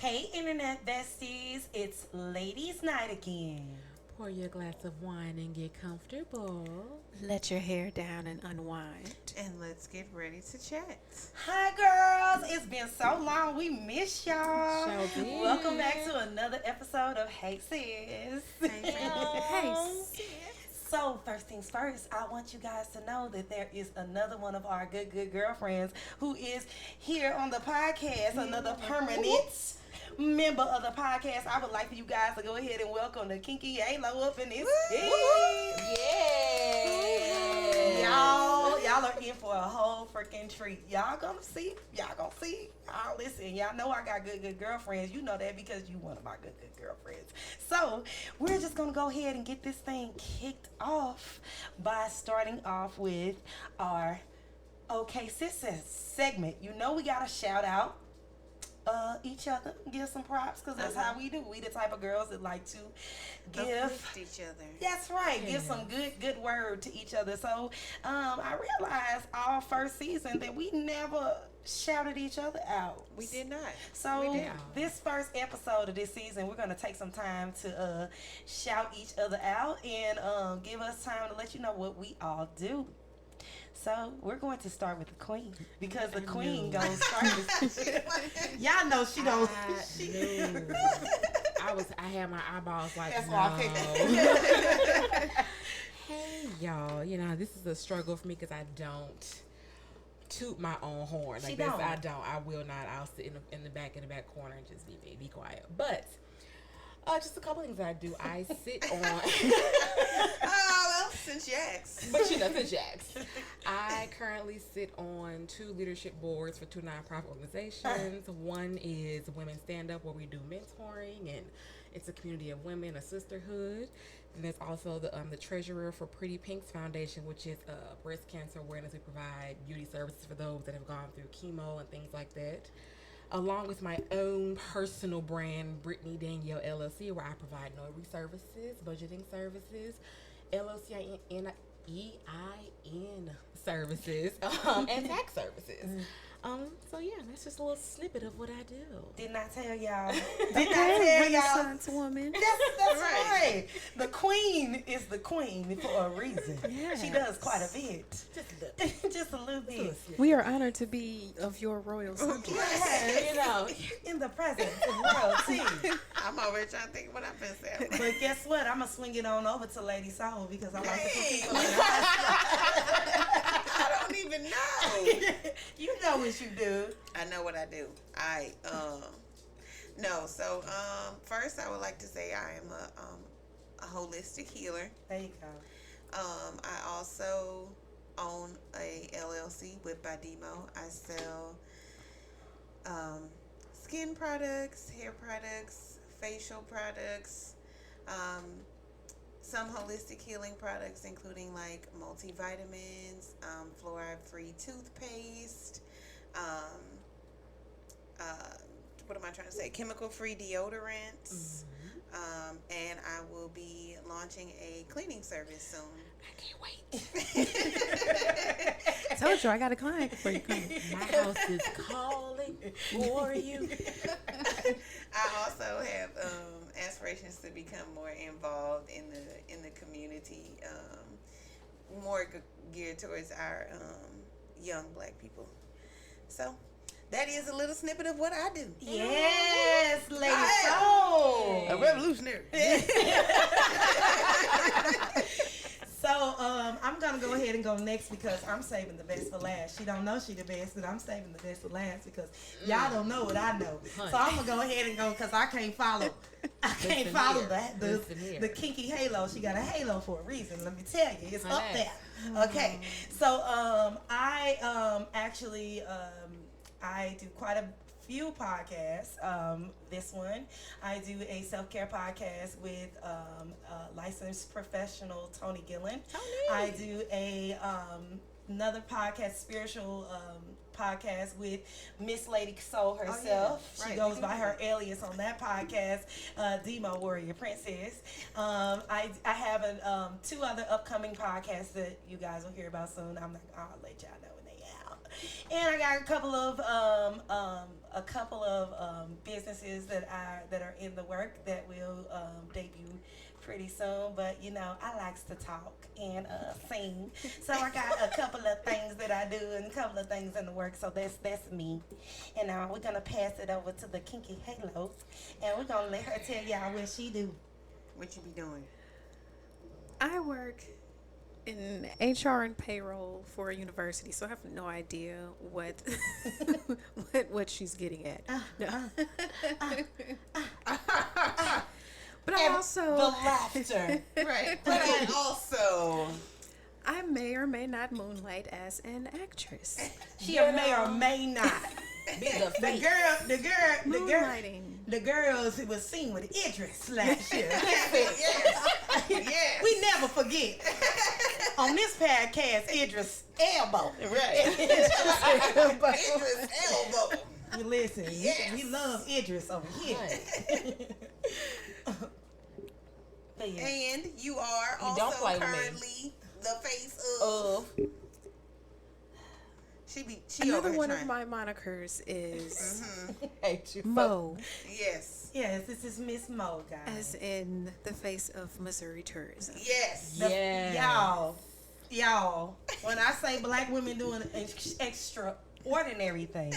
Hey, internet besties, it's ladies' night again. Pour your glass of wine and get comfortable. Let your hair down and unwind. And let's get ready to chat. Hi, girls. It's been so long. We miss y'all. Sure did. Welcome back to another episode of Hey Sis. Hey, So, first things first, I want you guys to know that there is another one of our good girlfriends who is here on the podcast, another permanent member of the podcast. I would like for you guys to go ahead and welcome the Kinky Halo up in this piece. Yeah. Y'all are in for a whole freaking treat. Y'all gonna see. Y'all listen. Y'all know I got good girlfriends. You know that because you one of my good girlfriends. So we're just gonna go ahead and get this thing kicked off by starting off with our Okay Sisters segment. You know we gotta shout out each other, give some props, because that's how we do. We the type of girls that like to Uplift each other. that's right. Give some good word to each other. So I realized all first season that we never shouted each other out. We did not. So We did. this first episode of this season, we're gonna take some time to shout each other out and give us time to let you know what we all do. So we're going to start with the queen because the queen goes first. Y'all know she don't. I had my eyeballs like, That's no. why I picked Hey, y'all. You know, this is a struggle for me because I don't toot my own horn. She Like this, don't. I don't. I will not. I'll sit in the back corner and just be quiet. But just a couple things I do. I sit on. Oh, well, since you asked. But since you asked, I currently sit on 2 leadership boards for 2 nonprofit organizations. One is Women Stand Up, where we do mentoring, and it's a community of women, a sisterhood. And there's also the treasurer for Pretty Pinks Foundation, which is breast cancer awareness. We provide beauty services for those that have gone through chemo and things like that. Along with my own personal brand, Britny Danielle LLC, where I provide notary services, budgeting services, LLC-EIN services, and tax services. So yeah, that's just a little snippet of what I do. Didn't I tell y'all? Didn't I tell y'all? Renaissance woman. That's right. The queen is the queen for a reason. Yes. She does quite a bit. Just a little. Just a little bit. We are honored to be of your royal subjects. Yes. You know. In the presence of royalty. I'm over here trying to think what I've been saying. But guess what? I'm going to swing it on over to Lady Soul because I like to put Hey. people in the house. I don't even know. You know what you do. I know what I do. So first I would like to say I am a holistic healer. There you go. I also own a LLC with Badimo. I sell skin products, hair products, facial products, some holistic healing products, including like multivitamins, fluoride-free toothpaste, what am I trying to say? Chemical-free deodorants. And I will be launching a cleaning service soon. I can't wait. I told you I got a client before you come. My house is calling for you. I also have aspirations to become more involved in the community, more geared towards our young Black people. So that is a little snippet of what I do. Yes, Lady Soul. A revolutionary. So I'm gonna go ahead and go next because I'm saving the best for last. She don't know she the best, but I'm saving the best for last because y'all don't know what I know. So I'm gonna go ahead and go because I can't follow. Listen follow here. Listen here. the Kinky Halo. She got a halo for a reason. Let me tell you, it's up there. Okay. So I actually I do quite a few podcasts. This one, I do a self-care podcast with licensed professional Tony Gillen. I do a another podcast, spiritual podcast with Miss Lady Soul herself. yeah. She Right. goes by her alias on that podcast, Demo Warrior Princess. I have 2 other upcoming podcasts that you guys will hear about soon. I'll let y'all know when they out. And I got a couple of businesses that are in the work that will debut pretty soon. But you know, I likes to talk and sing, so I got a couple of things that I do and a couple of things in the work. So that's me. And now we're gonna pass it over to the Kinky Halo, and we're gonna let her tell y'all what she do. What you be doing? I work in HR and payroll for a university, so I have no idea what what she's getting at. No. But I also the laughter. Right. But I also I may or may not moonlight as an actress. She may or may not. The girls who was seen with Idris last year. yes. We never forget. On this podcast, Idris elbow. Right. Idris elbow. You listen, Yes. we love Idris over here. But yeah. And you are don't also play with me. currently the face of. She Another over one trying. of my monikers is Hate you. Mo, Yes. Yes, this is Miss Mo, guys. as in the face of Missouri tourism. Yes. Y'all, when I say black women doing extraordinary things,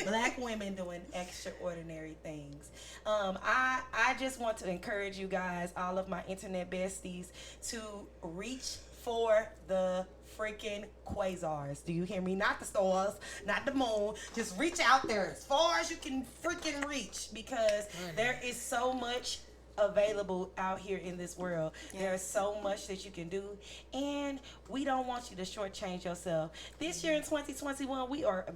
black women doing extraordinary things. I just want to encourage you guys, all of my internet besties, to reach for the freaking quasars. Do you hear me? Not the stars, not the moon. Just reach out there as far as you can freaking reach, because there is so much available out here in this world. There's so much that you can do, and we don't want you to shortchange yourself. This year in 2021, we are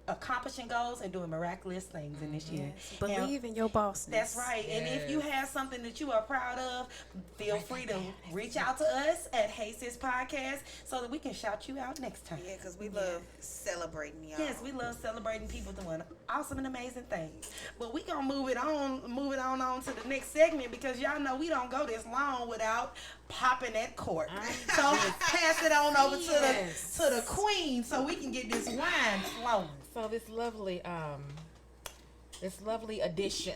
accomplishing goals and doing miraculous things in this year. Yes. Believe in your bossness. That's right. And if you have something that you are proud of, feel free to reach out to us at Hey Sis Podcast so that we can shout you out next time. Yeah, because we love celebrating y'all. Yes, we love celebrating people doing awesome and amazing things. But we gonna move it on to the next segment, because y'all know we don't go this long without popping that cork. So pass it on over to the queen so we can get this wine flowing. So this lovely addition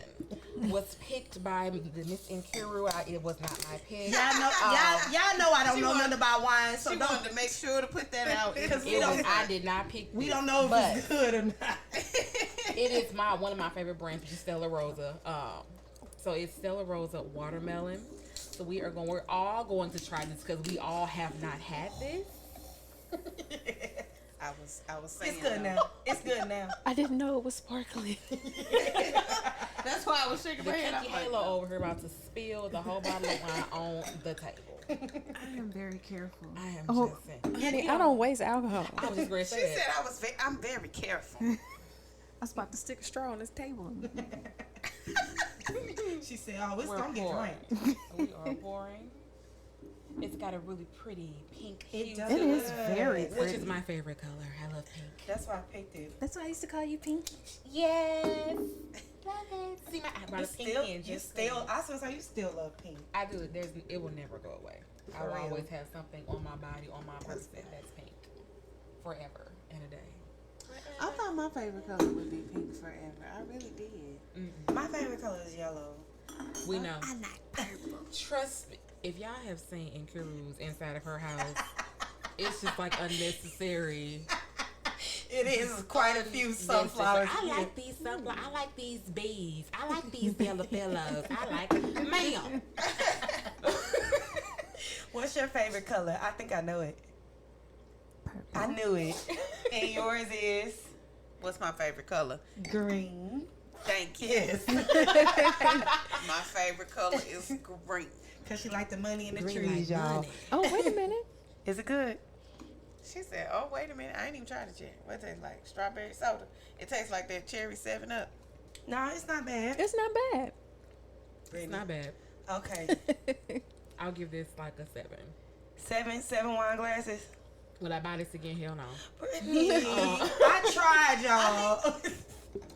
was picked by the Miss Nkiru. It was not my pick. Y'all know I don't know nothing about wine, so She wanted to make sure to put that out. because I did not pick. we this, don't know if it's good or not. It is one of my favorite brands, which is Stella Rosa. So it's Stella Rosa watermelon. So we're all going to try this because we all have not had this. I was saying. It's good now. It's good now. I didn't know it was sparkling. That's why I was shaking The my head. Kinky Halo over here about to spill the whole bottle of wine on the table. I am very careful. I am Oh. just saying. Honey, I don't waste alcohol. I was just going to She say said that. I'm very careful. I was about to stick a straw on this table. She said, "Oh, it's We're gonna get pouring. drank." We are pouring. It's got a really pretty pink hue It to does. It is Good. very which pretty. is my favorite color. I love pink. That's why I picked it. That's why I used to call you Pinky. Yes. Love it. See, I brought a pink in You just still. I was gonna say you still love pink. I do. It will never go away. I For will real. always have something on my body, on my person that's pink, forever and a day. I thought my favorite color would be pink forever. I really did. My favorite color is yellow. We know. I like purple. Trust me, if y'all have seen Nkiru's inside of her house, it's just like unnecessary. It is quite a few sunflowers. I like these sunflowers. I like these bees. I like these yellow pillows. I like, ma'am. What's your favorite color? I think I know it. Purple. I knew it. And yours is What's my favorite color? green. Thank you. Yes. My favorite color is green. Cause she like the money in the Green trees, like y'all. money. Oh, wait a minute. Is it good? She said, "Oh, wait a minute. I ain't even tried it yet. What it tastes like? Strawberry soda. It tastes like that cherry 7-Up. No, it's not bad. It's not bad. It's not bad. Okay. I'll give this like a 7. Seven wine glasses. Will I buy this again? Hell no. Britny, I tried, y'all.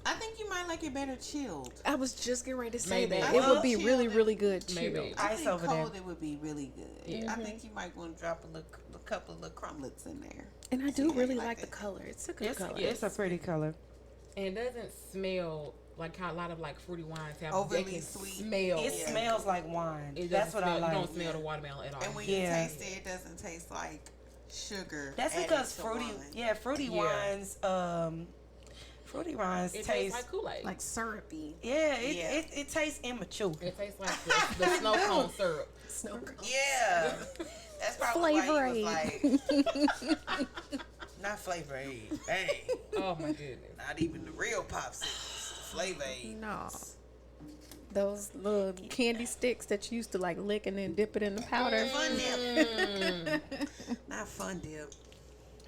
I think you might like it better chilled. I was just getting ready to say Maybe. that. Well, It would be chilled really, and- really good chilled. Maybe. I Ice think over cold there. it would be really good. Yeah. I think you might want to drop a couple of little crumblets in there. And I See do how really you like like the it. color. It's a good It's, color. it's a pretty color. And it doesn't smell like how a lot of like fruity wines have. Overly they can sweet. Smell. It Yeah. smells like wine. It That's doesn't what I smell- like. You don't smell the watermelon at all. And when Yeah. you taste it, it doesn't taste like sugar. That's added because to fruity, wine. fruity Yeah. wines, fruity wines it tastes taste, like Kool-Aid. Like syrupy. yeah, Yeah. it tastes immature. It tastes like the snow cone syrup. Snow cone. Yeah. That's probably Flavor why he Aid. was like, not Flavor Aid. Dang. Oh my goodness. Not even the real popsicles. Flavor Aid. No. Those little candy sticks that you used to like lick and then dip it in the powder. Fun dip. Not Fun Dip.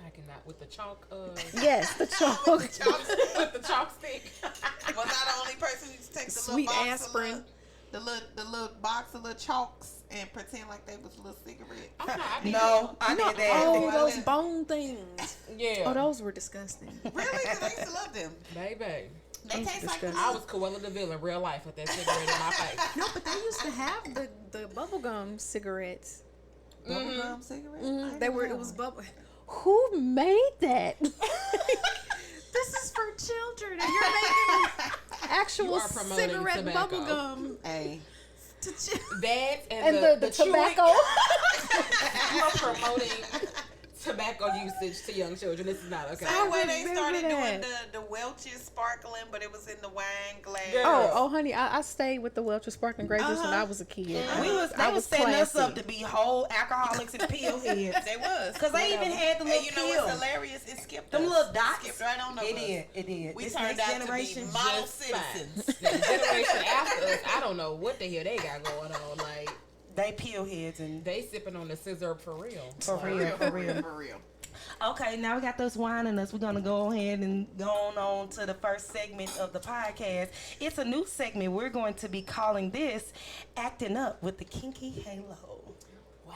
I cannot with the chalk. Yes, the chalk. With the chalk stick. Was I the only person who used to take the Sweet little box aspirin. of the little box of little chalks and pretend like they was a little cigarette? Oh, no, I did No, I did that. Oh, those bone things. Yeah. Oh, those were disgusting. Really? Because I used to love them. Baby. They taste like disgusting. I was Cruella de Vil in real life with that cigarette in my face. No, but they used to have the bubblegum cigarettes. bubblegum cigarette. They were. It was bubble. Who made that? This is for children, and you're making You actual are promoting cigarette tobacco. bubblegum Hey. to children. That And the chewing- tobacco. You are promoting tobacco usage to young children. This is not okay. Same way they remember started doing that. the Welch's sparkling, but it was in the wine glass. Girl. Oh, honey, I stayed with the Welch's sparkling grape juice when I was a kid. They was setting us up to be whole alcoholics and pill heads. They was. Cause they even had the little And you know pills. what's hilarious? It skipped Them us. little dots. Skipped right on over It us. did. It did. We This turned next out generation to be model just fine. citizens. The generation after us, I don't know what the hell they got going on. Like they pill heads and they sipping on the scissor for real. for real. For real. Okay, now we got those wine in us. We're gonna go ahead and go on to the first segment of the podcast. It's a new segment. We're going to be calling this "Acting Up with the Kinky Halo." Wow.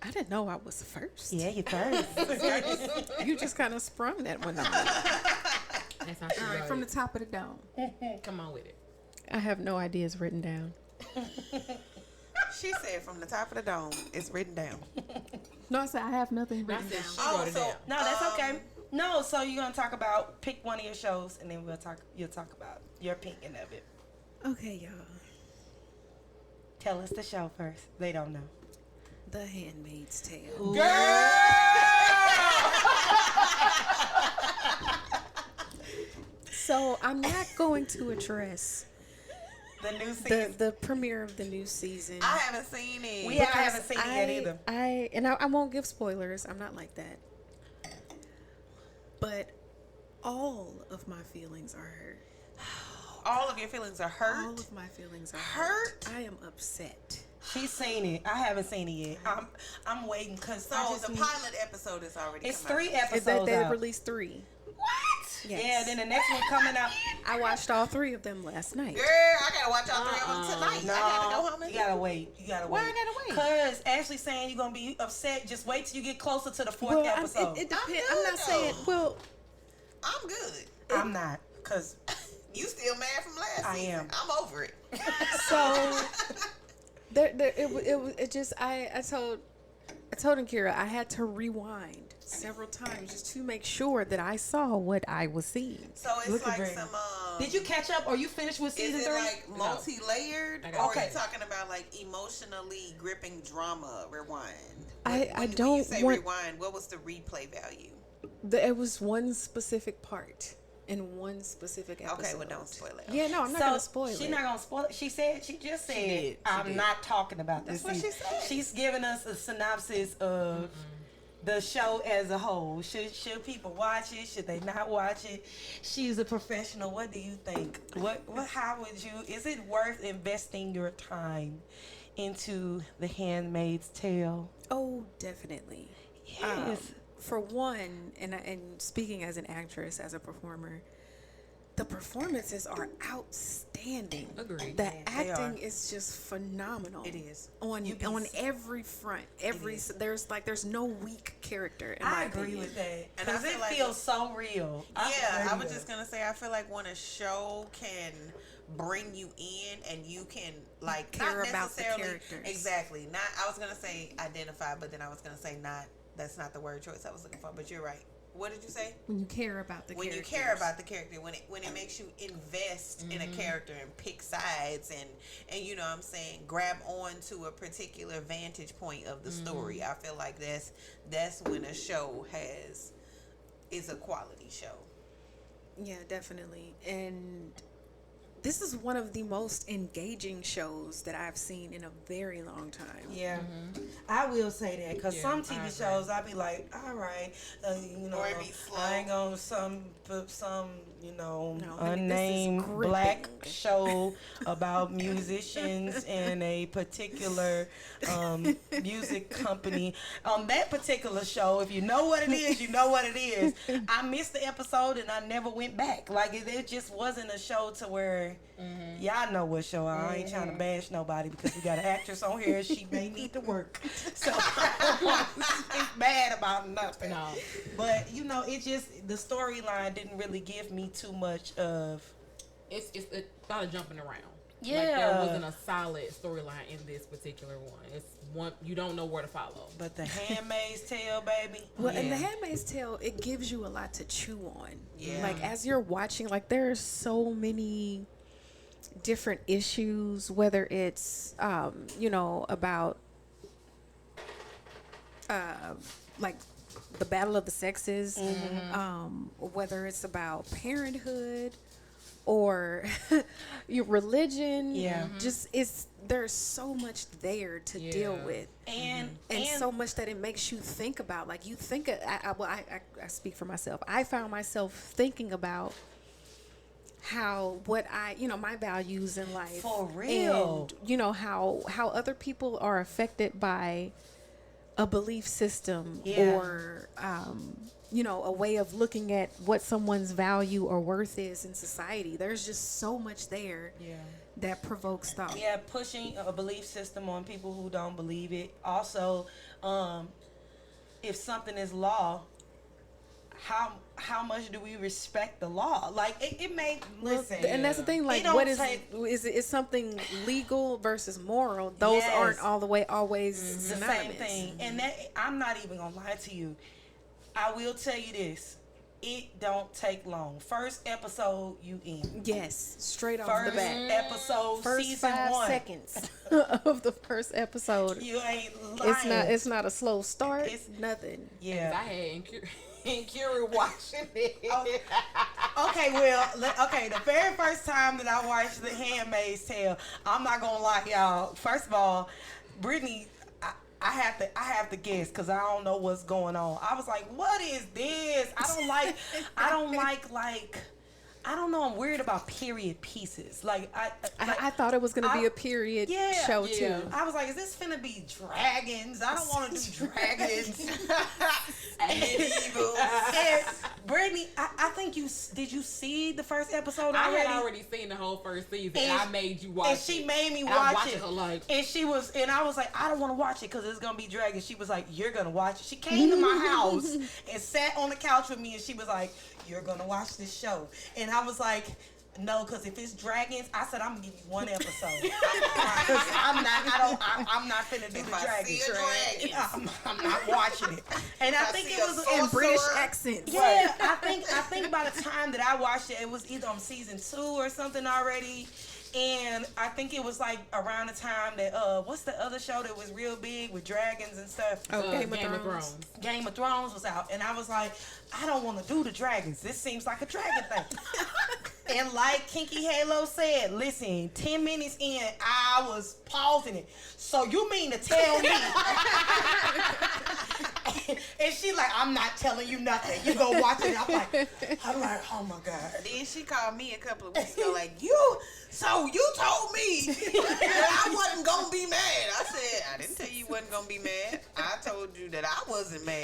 I didn't know I was first. Yeah, you first. You just kind of sprung that one on me. That's how she All right, wrote from the it. top of the dome. Come on with it. I have no ideas written down. She said from the top of the dome, it's written down. No, I said I have nothing I written said down. she wrote it down. No, that's okay. No, so you're gonna talk about pick one of your shows, and then you'll talk about your opinion of it. Okay, y'all. Tell us the show first. They don't know. The Handmaid's Tale. So I'm not going to address The new season. the premiere of the new season. I haven't seen it. I haven't seen it yet either. I won't give spoilers. I'm not like that. But all of my feelings are hurt. All of your feelings are hurt. All of my feelings are Hurt? I am upset. She's seen it. I haven't seen it yet. I'm waiting because So the pilot episode is already it's come out. 3 episodes They out. released 3. What? Yes. Yeah, then the next one coming out. I watched all 3 of them last night. Girl, I gotta watch all 3 of them tonight. No, I gotta go home and you gotta wait. You gotta wait. Why I gotta wait? Because Ashley's saying you're gonna be upset. Just wait till you get closer to the 4th Well, episode. it I'm depends. good, I'm not saying. though. Well, I'm good. I'm not. Because You still mad from last I season? am. I'm over it. so it just I told Nkiru I had to rewind several times just to make sure that I saw what I was seeing. So it's Look at like Britny. some. did you catch up? Or you finished with Is season it 3? like multi-layered, I or got are Okay. you talking about like emotionally gripping drama? Rewind. I When you don't say want- rewind. What was the replay value? It was one specific part in one specific episode. Okay, well don't spoil it. Yeah, no, I'm not gonna spoil She's it. not gonna spoil it. She just said, did. She I'm did. not talking about this. That's what she season." said. She's giving us a synopsis of the show as a whole. Should people watch it? Should they not watch it? She's a professional. What do you think? How would you? Is it worth investing your time into The Handmaid's Tale? Oh, definitely. Yes. For one, and speaking as an actress, as a performer, the performances are outstanding. Agreed. The Yeah, they acting are. is just phenomenal. It is. on You be on s- every front. There's no weak character. In I my agree opinion. with that. And I Because feel it like feels so real. I was just gonna say, I feel like when a show can bring you in and you can like Care not about the necessarily characters. exactly. Not I was gonna say identify, but then I was gonna say not. That's not the word choice I was looking for. But you're right. What did you say? When you care about the When characters. you care about the character, when it makes you invest in a character and pick sides and you know what I'm saying, grab on to a particular vantage point of the story. I feel like that's when a show is a quality show. Yeah, definitely. And this is one of the most engaging shows that I've seen in a very long time. Yeah, I will say that because Yeah, some I TV agree. shows I be like, all right, you know, Or it be slow. I ain't gonna put some you know No, honey, this is unnamed gripping. black show about musicians in a particular music company. On that particular show, if you know what it is, you know what it is. I missed the episode and I never went back. Like it just wasn't a show to where. Y'all know what show I ain't trying to bash nobody because we got an actress on here. She may need to work, so I don't want to speak bad about nothing. No. But you know, it just the storyline didn't really give me too much of. It's a lot of jumping around. Yeah. Like there wasn't a solid storyline in this particular one. It's one you don't know where to follow. But the Handmaid's Tale, baby. Well, and The Handmaid's Tale, it gives you a lot to chew on. Yeah. Like, as you're watching, like, there's so many different issues, whether it's, you know, about, like, the battle of the sexes, whether it's about parenthood or your religion. Yeah. Just, there's so much there to deal with. And So much that it makes you think about. Like, you think, I speak for myself. I found myself thinking about what my values in life. For real. And, you know, how other people are affected by a belief system or, you know, a way of looking at what someone's value or worth is in society. There's just so much there that provokes thought. Yeah, pushing a belief system on people who don't believe it. Also, if something is law, how much do we respect the law? Like it may listen, And that's the thing. Like, what is something legal versus moral? Those aren't all the way always the synonymous. same thing. And that I'm not even gonna lie to you. I will tell you this. It don't take long. First episode, you in. Yes, straight off First the bat. episode, First season 5 1. seconds of the first episode. You ain't lying. It's not a slow start. It's nothing. Yeah. I had Nkiru watching it. Okay, well, the very first time that I watched The Handmaid's Tale, I'm not gonna lie, y'all. First of all, Britny, I have to guess because I don't know what's going on. I was like, what is this? I don't like I don't know. I'm weird about period pieces. I thought it was going to be a period show too. I was like, is this finna be dragons? I don't want to do dragons. Medieval. And Britny, I think did you see the first episode already? I had already seen the whole first season, and I made you watch it. And she made me and watch it. And I was like, I don't want to watch it because it's gonna be dragons. She was like, you're gonna watch it. She came to my house and sat on the couch with me, and she was like, you're gonna watch this show. And I was like, no, because if it's dragons, I said I'm gonna give you one episode. I'm not finna do the dragons. I'm not watching it. And I think it was in British accents. Yeah, I think by the time that I watched it, it was either on season 2 or something already. And I think it was like around the time that what's the other show that was real big with dragons and stuff? Game of Thrones. Game of Thrones was out, and I was like, I don't want to do the dragons. This seems like a dragon thing. And like Kinky Halo said, listen, 10 minutes in, I was pausing it. So you mean to tell me? And she like, I'm not telling you nothing. You go watch it. I'm like, oh my God. Then she called me a couple of weeks ago like, you told me that I wasn't going to be mad. I said, I didn't tell you wasn't going to be mad. I told you that I wasn't mad.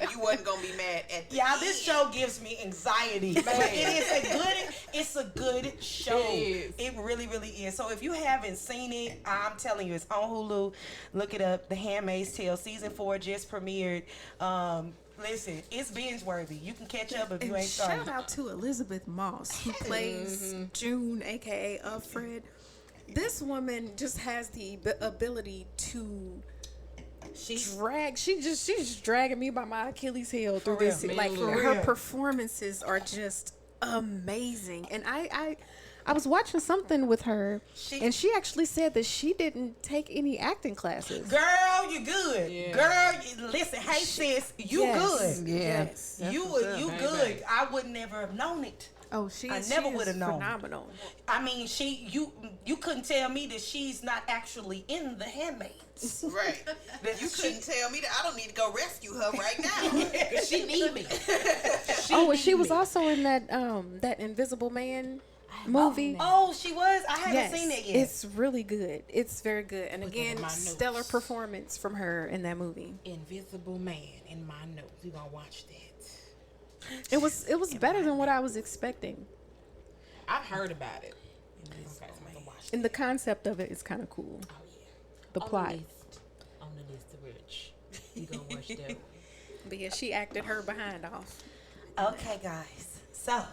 And you wasn't going to be mad at the Yeah, end. this show gives me anxiety variety. But it's a good show. It really, really is. So if you haven't seen it, I'm telling you, it's on Hulu. Look it up. The Handmaid's Tale season 4 just premiered. Listen, it's binge worthy. You can catch up if you ain't started. Shout out to Elizabeth Moss, who plays June, aka Fred. This woman just has the ability to she's just dragging me by my Achilles heel through this. Like her performances are just amazing. And I was watching something with her, and she actually said that she didn't take any acting classes. Girl, you good. Yeah. Girl, listen, hey sis, you good. Yes. You good. I would never have known it. Oh, I never would have known. Phenomenal. I mean, you couldn't tell me that she's not actually in The Handmaids. Right. You couldn't tell me that I don't need to go rescue her right now. She need me. She was also in that Invisible Man movie. Oh, she was? I haven't seen it yet. It's really good. It's very good. And again, stellar performance from her in that movie. Invisible Man in my notes. We gonna watch that. It was better than what I was expecting. I've heard about it. And the concept of it is kind of cool. Oh yeah. The plot. On the list of rich. We gonna watch that one. But yeah, she acted her behind off. Okay, guys. So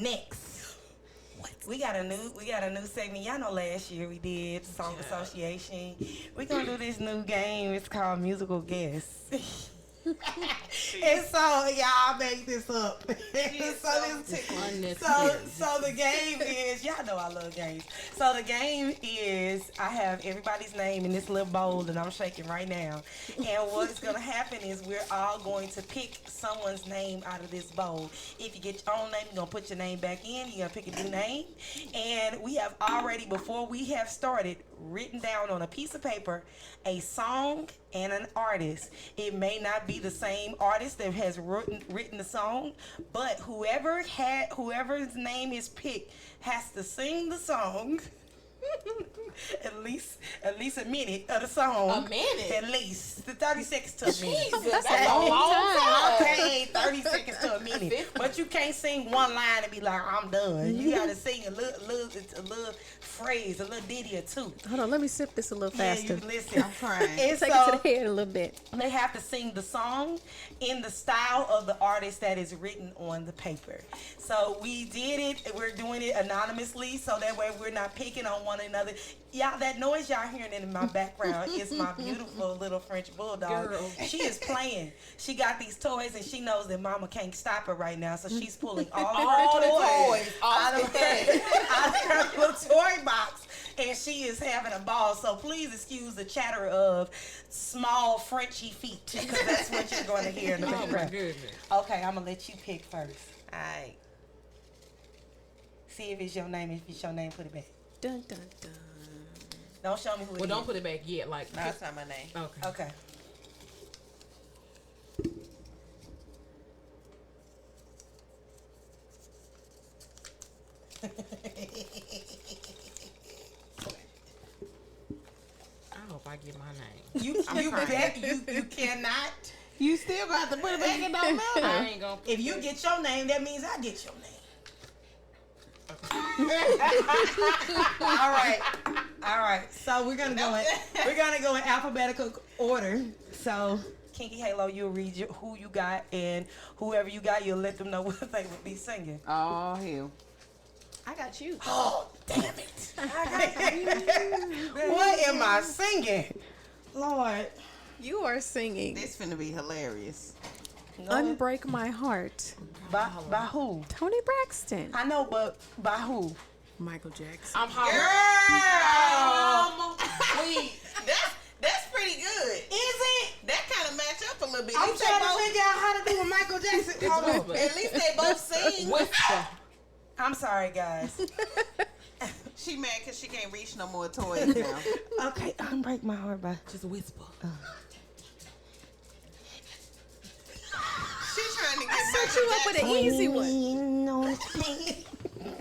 next, we got a new segment. Y'all know last year we did Song Association. We're gonna do this new game. It's called Musical Guess. And so y'all make this up. So the game is, y'all know I love games. So the game is, I have everybody's name in this little bowl and I'm shaking right now. And what's gonna happen is we're all going to pick someone's name out of this bowl. If you get your own name, you're gonna put your name back in. You're gonna pick a new name. And we have already, before we have started, written down on a piece of paper a song and an artist. It may not be the same artist that has written the song, but whoever's name is picked has to sing the song. at least a minute of the song. A minute? At least. 30 seconds to a minute. That's a long time. Okay, 30 seconds to a minute. But you can't sing one line and be like, I'm done. You gotta sing a little phrase, a little ditty or two. Hold on, let me sip this a little faster. Yeah, listen. I'm trying. And Take it to the head a little bit. They have to sing the song in the style of the artist that is written on the paper. So we did it. We're doing it anonymously, so that way we're not picking on one another. Y'all, that noise y'all hearing in my background is my beautiful little French bulldog. Girl. She is playing. She got these toys, and she knows that Mama can't stop her right now, so she's pulling all her toys out of her little toy box, and she is having a ball. So please excuse the chatter of small Frenchy feet, because that's what you're going to hear in the background. Oh my goodness. Okay, I'm gonna let you pick first. All right. See if it's your name. If it's your name, put it back. Dun, dun, dun. Don't show me who it is. Well, don't put it back yet. Like, No, it's not my name. Okay. I hope I get my name. You cannot. You still got to put it back in. Don't matter. I ain't gonna. If you get your name, that means I get your name. All right. So we're gonna go in alphabetical order. So Kinky Halo, you'll read who you got, and whoever you got, you'll let them know what they would be singing. Oh hell. I got you. Oh, damn it. What am I singing? Lord. You are singing This finna be hilarious. No. Unbreak My Heart. By who? Tony Braxton. I know, but by who? Michael Jackson. I'm hollering. Wait, that's pretty good. Is it? That kind of match up a little bit. I'm trying to figure out how to do a Michael Jackson. Hold on. At least they both sing. Whisper. I'm sorry, guys. She mad because she can't reach no more toys now. Okay, Unbreak My Heart by. Just whisper. She trying to get Set you up with an easy one.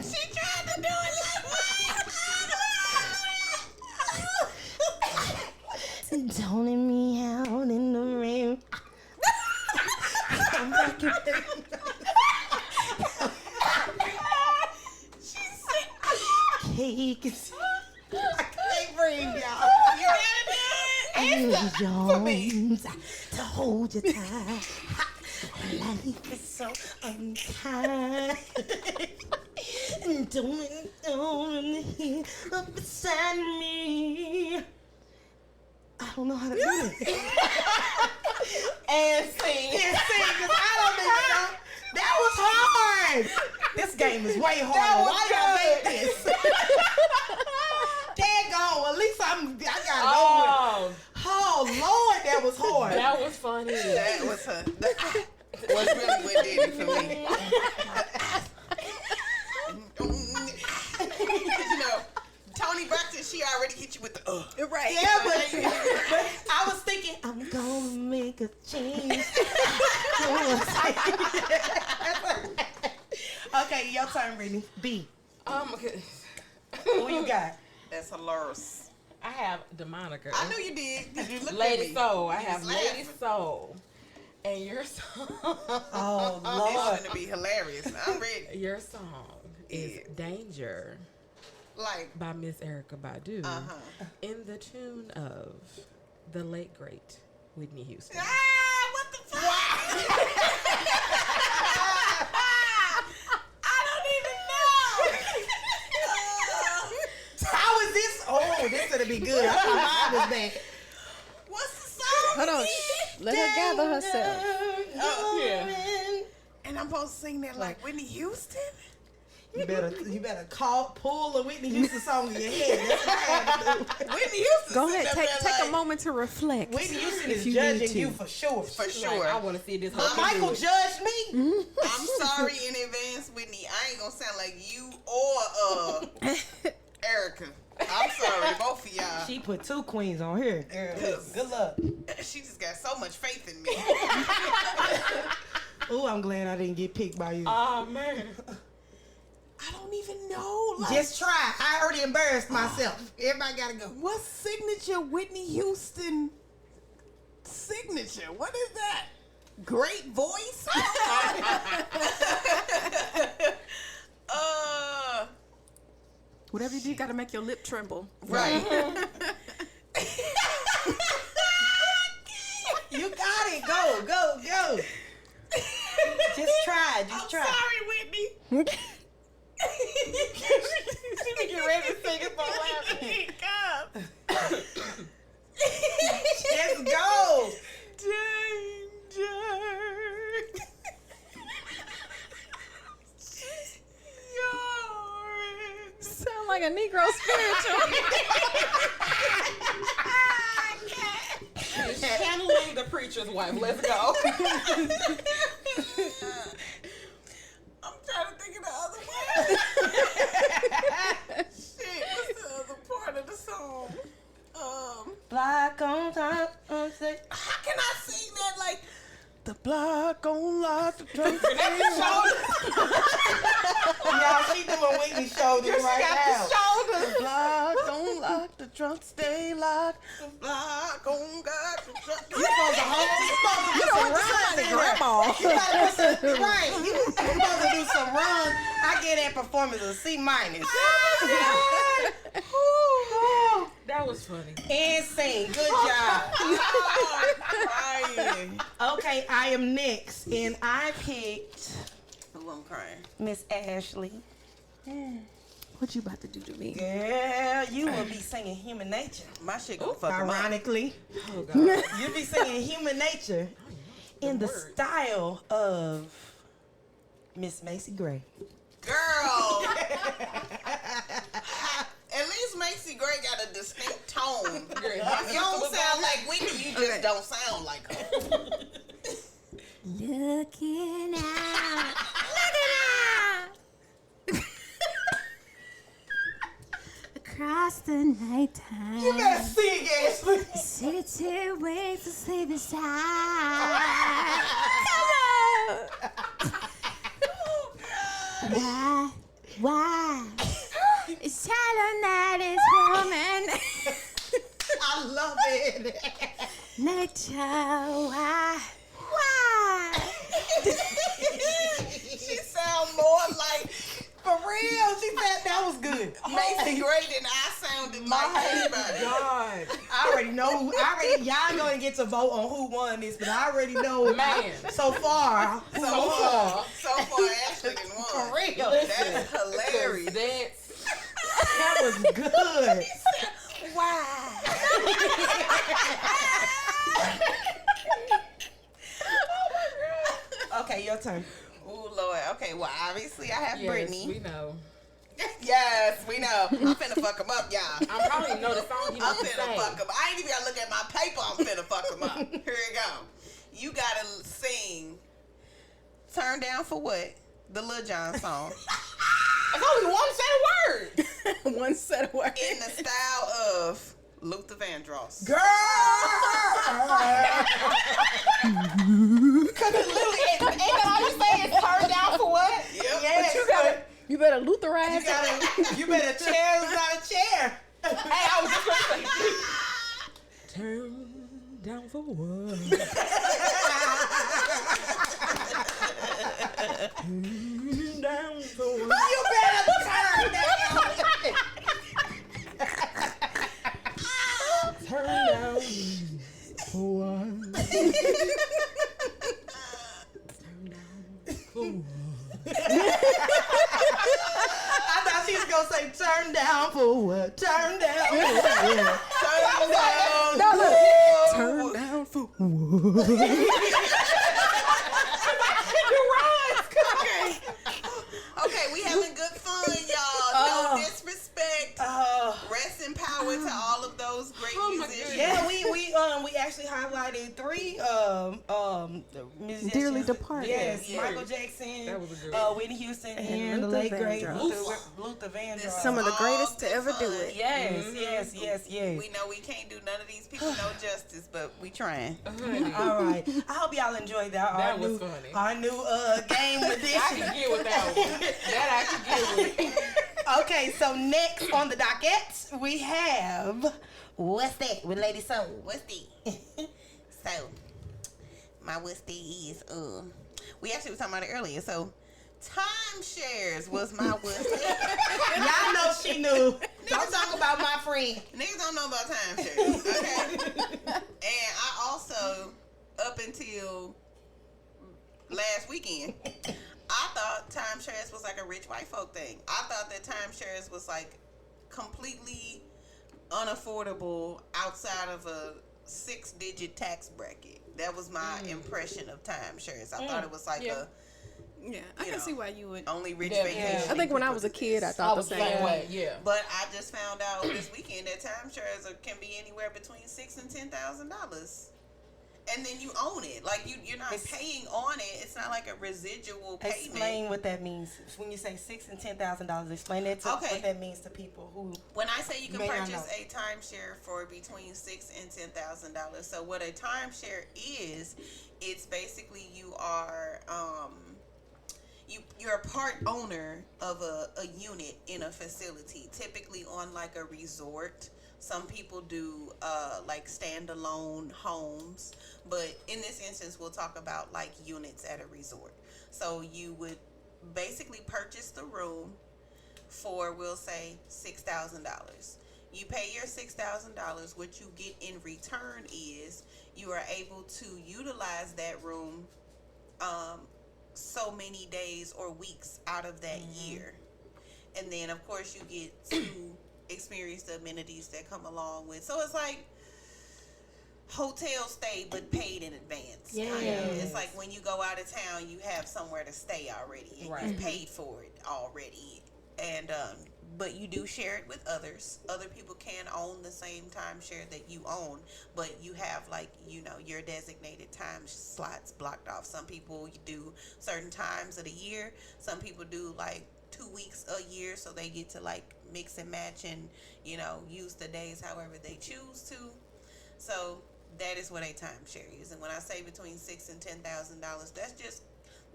She tried to do it like Toning me out in the rain. take it. I can't breathe, y'all. You gotta do it. Arms to hold you tight. Life is so unkind. Don't here up beside me. I don't know how to do it. And sing, because I don't even know. That was hard. This game is way harder. Why y'all make this? Daggone, at least I got it over with. Oh, Lord, that was hard. That was funny. That was her. Was really what did it for me. You know, Tony Braxton, she already hit you with the Right. Yeah, but I was thinking, I'm gonna make a change. Okay, your turn, Britney. B. Okay. Who you got? That's hilarious. I have the moniker. I knew you did. Did you look at Lady me? Soul. I You have was Lady laughing. Soul. And your song. Oh, It's Lord. gonna be hilarious. I'm ready. Your song is Yeah. Danger Like, by Miss Erykah Badu in the tune of the late great Whitney Houston. what the fuck? I don't even know. How is this? Oh, this gonna be good. I thought mine was bad. What's the song? Hold on. Let her gather herself. And I'm supposed to sing that like Whitney Houston? You better pull a Whitney Houston song in your head. That's what I had to do. Whitney Houston. Go ahead, sitting up there take a moment to reflect. Whitney Houston If is you judging need to. you for sure. For Like, sure. I want to see this. But Michael judged me. I'm sorry in advance, Whitney. I ain't gonna sound like you or Erica. I'm sorry, both of y'all. She put two queens on here. Good luck. She just got so much faith in me. Ooh, I'm glad I didn't get picked by you. Oh, man. I don't even know. Like, Just try. I already embarrassed myself. Everybody gotta go. what's signature Whitney Houston signature? What is that? Great voice? Whatever you do, you gotta make your lip tremble. Right. You got it. Go. Just try. I'm sorry, Whitney. She be getting ready to sing it for laughing. Let's go. Danger. Sound like a Negro spiritual. She's channeling the preacher's wife. Let's go. I'm trying to think of the other one. Shit, what's the other part of the song? Black on top. How can I sing that like the block on lock the drum? Y'all, she doing Whitney shoulders right now. The block on lock the trunk, stay locked. The block on lock the trunk. You supposed to put some runs in there. You gotta put some, right. You supposed to do some runs. I get that performance a C minus. That was funny. And sing. Good job. Crying. Okay, I am next. And I picked Oh, I'm crying. Miss Ashley. What you about to do to me? Girl, you will be singing Human Nature. My shit gonna fuck him up. Ironically, Oh, God. you'll be singing Human Nature in the style of Miss Macy Gray. Girl. At least Macy Gray got a distinct tone. If you don't sound like Whitney, you just don't sound like her. Looking out. Across the nighttime. You better sing, Ashley. City waits to sleep inside. Come on. Why? It's Shadow Night is coming. I love it. Nature, why? She sound more like, For real. real? She said that was good. Macy Gray and I sounded like anybody. God. I already know. Y'all gonna get to vote on who won this, but I already know. Man. So far. So far, Ashley done won. For real. That's hilarious. That was good. Wow. Okay, your turn. Oh Lord. Okay. Well, obviously I have Britney. We know. Yes, we know. I'm finna fuck him up, y'all. I probably know the song you I'm want to finna sing. fuck him. I ain't even gotta look at my paper. I'm finna fuck him up. Here we go. You gotta sing "Turn Down for What," the Lil Jon song, It's only one set of words. One set of words. in the style of Luther Vandross. Girl! Because it's literally, ain't that all you say is turn down for what? Yep. Yes, You better Lutherize it. you better chair without a chair. Hey, I was just going to say, turn down for what? Turn down for what? You better turn down. Turn down for what? Turn down for what? I thought she was gonna say turn down for what? Turn down for what? Turn down for Okay, we having good fun, y'all. No disrespect. Rest in power to all of those great musicians. Yeah, we actually highlighted 3 musicians. Dearly departed. Yes, Yeah. Michael Jackson, That was a good Whitney Houston, and And the Luther late great Vandross. Luther Vandross. Some of the All greatest to good ever do fun. it. Yes. We know we can't do none of these people no justice, but we trying. All right. I hope y'all enjoyed that. That was funny. Our new game I edition. can get with that one. That I can get with. Okay, so next on the docket we have what's that with Lady Soul? What's the? So, my what's the is we actually was talking about it earlier. So, timeshares was my what's the. Y'all know she knew. Don't talk about my friend. Niggas don't know about timeshares, okay? And I also, up until last weekend, I thought timeshares was like a rich white folk thing. I thought that timeshares was like completely unaffordable outside of a 6-digit tax bracket. That was my impression of timeshares. I thought it was like Yeah. Yeah, I can see why you would. only rich Yeah. vacation. I think when I was a kid, I I thought was the the same same way. way, yeah. But I just found out this weekend that timeshares can be anywhere between $6,000 and $10,000. And then you own it. Like you're not paying on it. It's not like a residual payment. Explain what that means when you say $6,000 and $10,000. Explain that to what that means to people who. When I say you can may not purchase know. a timeshare for between $6,000 and $10,000, so what a timeshare is, it's basically you are you're a part owner of a unit in a facility, typically on like a resort. Some people do like standalone homes, but in this instance, we'll talk about like units at a resort. So you would basically purchase the room for, we'll say, $6,000. You pay your $6,000. What you get in return is you are able to utilize that room so many days or weeks out of that year. And then, of course, you get to experience the amenities that come along with. So it's like hotel stay, but paid in advance. Yeah. It's like when you go out of town, you have somewhere to stay already, and Right. you've paid for it already. And but you do share it with others. Other people can own the same timeshare that you own, but you have like, your designated time slots blocked off. Some people do certain times of the year. Some people do like 2 weeks a year, so they get to like mix and match and use the days however they choose to. So that is what a timeshare is. And when I say between $6,000 and $10,000, that's just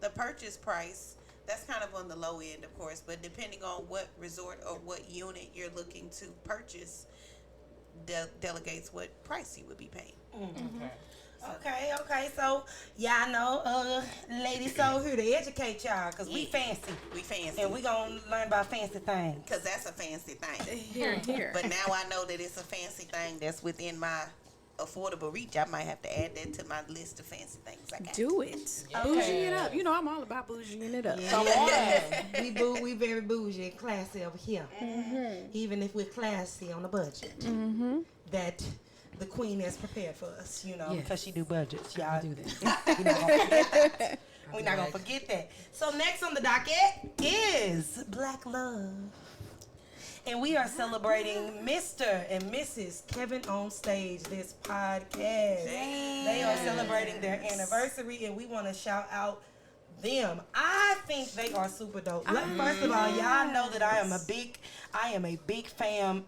the purchase price. That's kind of on the low end, of course, but depending on what resort or what unit you're looking to purchase, delegates what price you would be paying. Okay. Okay. So, y'all know, Lady Soul here to educate y'all, because we fancy. We fancy. And we going to learn about fancy things. Because that's a fancy thing. Here. But now I know that it's a fancy thing that's within my affordable reach. I might have to add that to my list of fancy things I got. Do it. Bougie it up. You know, I'm all about bougieing it up. Yeah. we very bougie and classy over here. Even if we're classy on a budget. That the queen has prepared for us, you know, because she do budgets. Y'all do that. We're not going to forget that. So next on the docket is Black Love. And we are celebrating Mr. and Mrs. Kevin on Stage this podcast. They are celebrating their anniversary, and we want to shout out them. I think they are super dope. First of all, y'all know that I am a big fan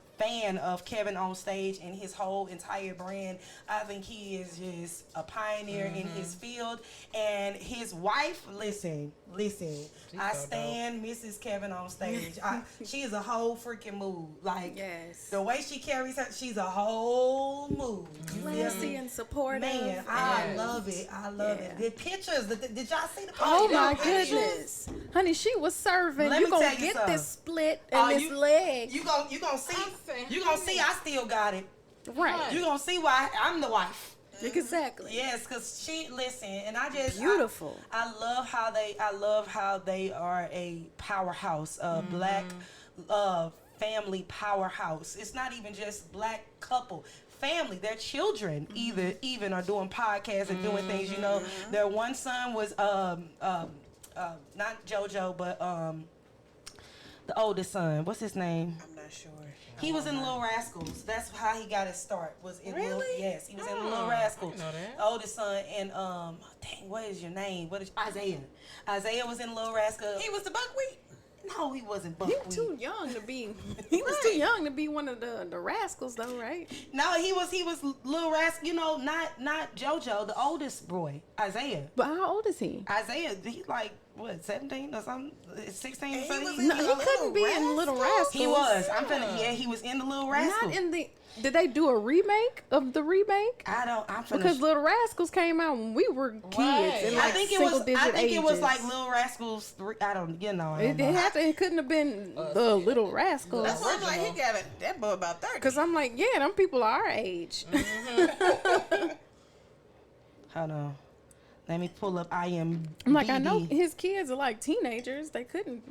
of Kevin on Stage and his whole entire brand. I think he is just a pioneer in his field. And his wife, listen, I stand Mrs. Kevin on Stage. She is a whole freaking mood. Like, the way she carries her, she's a whole mood. Classy and supportive. Man, I love it. The pictures, did y'all see the pictures? Oh my goodness. Honey, she was serving. Let You me gonna tell you get something. this split and this leg. You gonna see I still got it. Right. You gonna see why I'm the wife. Exactly. Yes, because and I just beautiful. I love how they are a powerhouse, black family powerhouse. It's not even just black couple. Family, their children even are doing podcasts and doing things, you know. Their one son was not JoJo, but the oldest son. What's his name? I'm not sure. He was in Little Rascals. That's how he got his start. Was in yes, he was in Little Rascals. I didn't know that. The oldest son, and what is your name? What is Isaiah? Isaiah was in Little Rascals. He was the buckwheat? No, he wasn't He buckwheat. was too young to be. He was too young to be one of the rascals, though, right? No, he was Little Rascal. You know, not JoJo, the oldest boy, Isaiah. But how old is he? Isaiah, he like what, 17 or something, 16 or something. No, he couldn't be in Little Rascals. He was. He was in the Little Rascals. Not in the. Did they do a remake of the remake? Because Little Rascals came out when we were kids. In like I think it was like Little Rascals 3. I don't know. It couldn't have been the Little Rascals. That's why I'm like, he got that boy about 30. Because I'm like, yeah, them people are our age. Hold on. Let me pull up IMDb. I'm like, I know his kids are like teenagers. They couldn't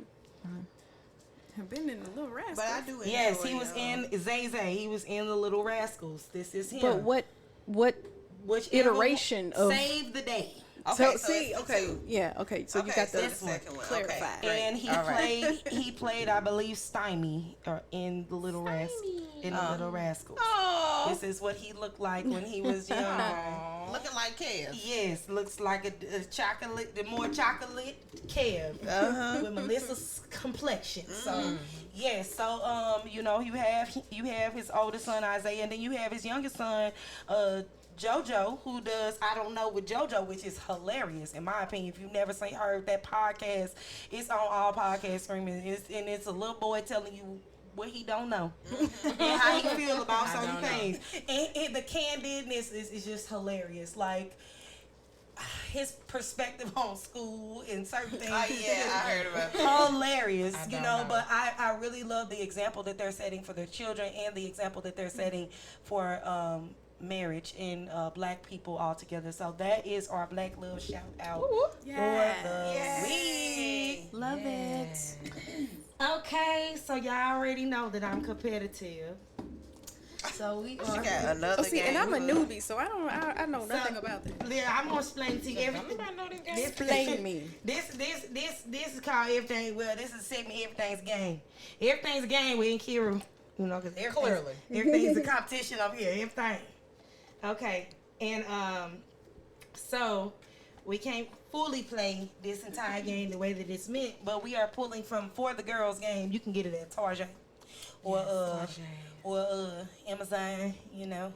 have been in the Little Rascals. But I do enjoy. Yes, he was in Zay. He was in the Little Rascals. This is him. But which iteration of Save the Day? Okay, So you got the second one. clarified. Okay, And he played, I believe, Stymie in the Little Rascals. Oh. This is what he looked like when he was young. Looking like Kev. Yes, looks like the more chocolate Kev with Melissa's complexion. So yes, so you know, you have his oldest son Isaiah, and then you have his youngest son JoJo, who does I Don't Know with JoJo, which is hilarious in my opinion. If you've never heard that podcast, it's on all podcast streaming. It's a little boy telling you what he don't know and how he feel about certain things. And the candidness is just hilarious. Like his perspective on school and certain things. Oh yeah, I heard about that. Hilarious, you know. But I really love the example that they're setting for their children and the example that they're setting for marriage and black people all together. So that is our Black Love shout out for the week. Love it. Okay, so y'all already know that I'm competitive. So we She are. got another game. And I'm a newbie, so I know nothing about that. Yeah, I'm gonna explain to you everything. Explain me. This is called everything. Well, this is segment Everything's Game. Everything's a game with Nkiru. You know, because everything is a competition up here. Everything. Okay, and so we can't fully play this entire game the way that it's meant, but we are pulling from For the Girls game. You can get it at Target or Amazon. You know,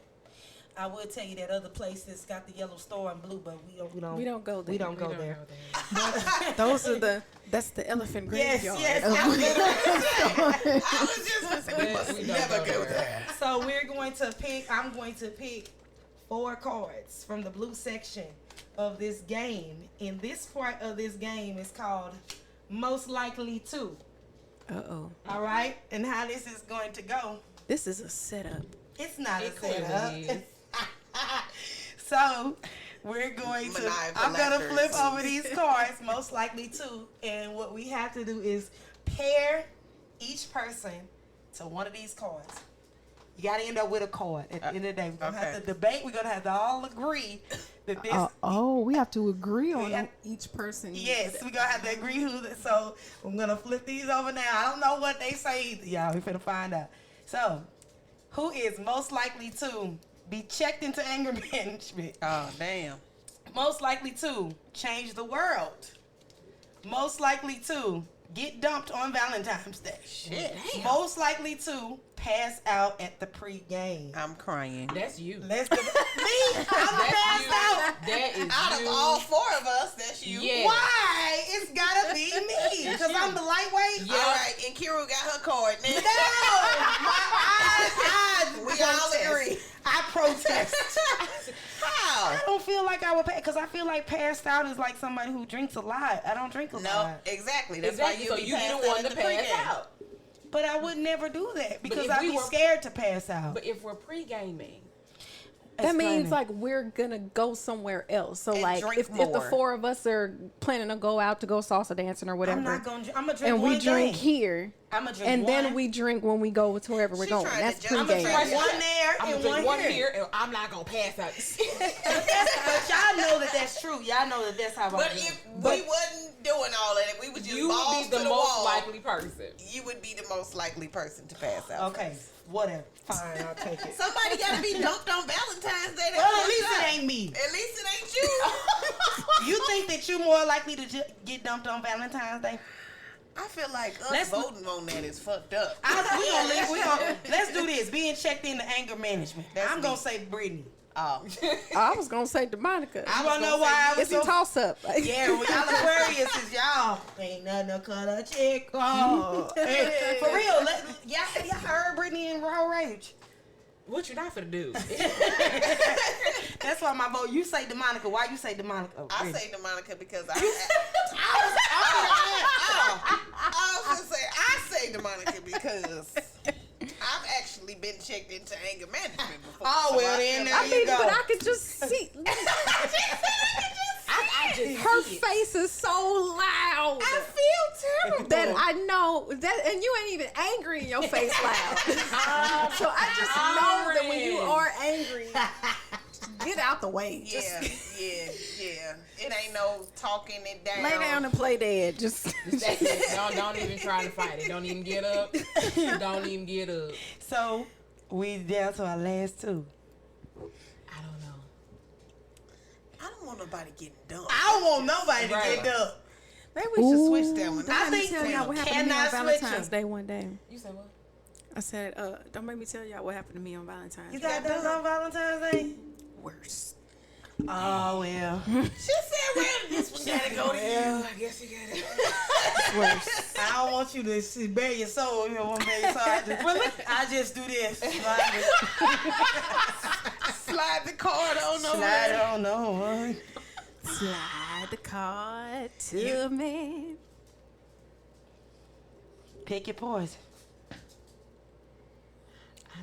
I would tell you that other places got the yellow store and blue, but we don't go there. We don't go there. That's the elephant graveyard. Yes. I was just gonna say we must never go there. So we're going to pick. I'm going to pick 4 cards from the blue section of this game. And this part of this game is called Most Likely To. Uh-oh. All right? And how this is going to go. This is a setup. It's not a clearly setup. is. So we're going to, I'm going to flip over these cards, most likely to, and what we have to do is pair each person to one of these cards. You got to end up with a card at the end of the day. We're going to have to debate. We're going to have to all agree that this. We have to agree on each person. Yes, we're going to have to agree who. So I'm going to flip these over now. I don't know what they say either, y'all. We're going to find out. So, who is most likely to be checked into anger management? Oh, damn. Most likely to change the world. Most likely to get dumped on Valentine's Day. Shit. Most likely to pass out at the pre-game. I'm crying. That's you. Let's go. Me? I'm passed out. That is Out you. of all 4 of us, that's you. Yeah. Why? It's gotta be me. Because I'm the lightweight. Yeah. All right, and Nkiru got her card. Now. No! I We all agree. I protest. How? I don't feel like I would pay, because I feel like passed out is like somebody who drinks a lot. I don't drink a No, lot. exactly. That's Exactly. why So you be you be passed the out one in to the pass pregame. out. But I would never do that because if I'd we be were- scared to pass out. But if we're pre-gaming, That means Explain it. like we're gonna go somewhere else. So And like drink if the more. 4 of us are planning to go out to go salsa dancing or whatever, I'm not gonna. I'm gonna drink and one we drink game. here, I'm gonna drink and one. then we drink when we go to wherever we're She going. tried That's to jump- I'm gonna pre-game. drink one there I'm and gonna drink one here. here, and I'm not gonna pass out. But y'all know that that's true. Y'all know that that's how I But do. if we wasn't doing all that, if we was just You balls would be to the the most wall, likely person. you would be the most likely person to pass out. Okay, whatever. Fine, I'll take it. Somebody got to be dumped on Valentine's Day. Well, at least it ain't me. At least it ain't you. You think that you're more likely to get dumped on Valentine's Day? I feel like us Let's- voting on that is fucked up. Let's do this. Being checked into anger management. That's I'm gonna me. say Britny. Oh. I was gonna say DeMonica. I wanna know why I was It's a so. toss up. Yeah, well, y'all Aquarius is y'all. Ain't nothing to cut a chick off. Hey, for real, y'all heard Britney in Raw Rage. What you not finna do? That's why my vote. You say DeMonica. Why you say DeMonica? Oh, I Britney. say DeMonica because I was gonna say I say DeMonica because I've actually been checked into anger management before. Oh, so well, I then feel there I like- mean, go. but I could just see I just her see it. face is so loud. I feel terrible. That I know that, and you ain't even angry in your face loud. So I just know that when you are angry, get out the way. Yeah, Just yeah. It ain't no talking it down. lay down and play dead. Just That's it. Don't even try to fight it. Don't even get up. Don't even get up. So we down to our last 2. I don't know. I don't want nobody getting dumped. I don't want nobody to Right. get up. Maybe we should switch that one. I Let me think tell we y'all what happened to me on cannot switch Valentine's them. Day one day. You said what? I said, don't make me tell y'all what happened to me on Valentine's You Day. got dumped on Valentine's Day? Worse. Oh well. She said, well, this one gotta go to you. I guess you got it. Worse. I don't want you to bare your soul. You don't want to bare your soul. I just do this. Slide the card on over. Slide on over. Slide the card to me. Pick your poison. I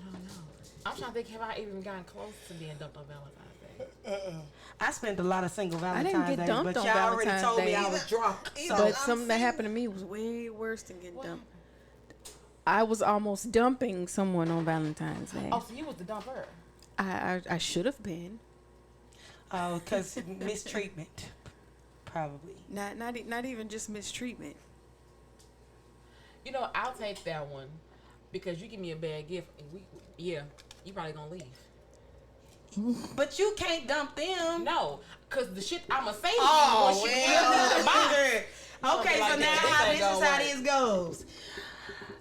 don't know. I'm trying to think. Have I even gotten close to being dumped on Valentine's Day? I spent a lot of single I Valentine's didn't get days, dumped but on y'all already Valentine's told me Day. I was drunk. Either. So But I'm something that saying- happened to me was way worse than getting dumped. I was almost dumping someone on Valentine's Day. Oh, so you was the dumper. I should have been. oh, because mistreatment, probably. Not even just mistreatment. You know, I'll take that one because you give me a bad gift, and you probably gonna leave. But you can't dump them. No, cause the shit I'ma say to you Oh, once you get in the box. well. Okay, Like so now that. This ain't this is gonna how work. this goes.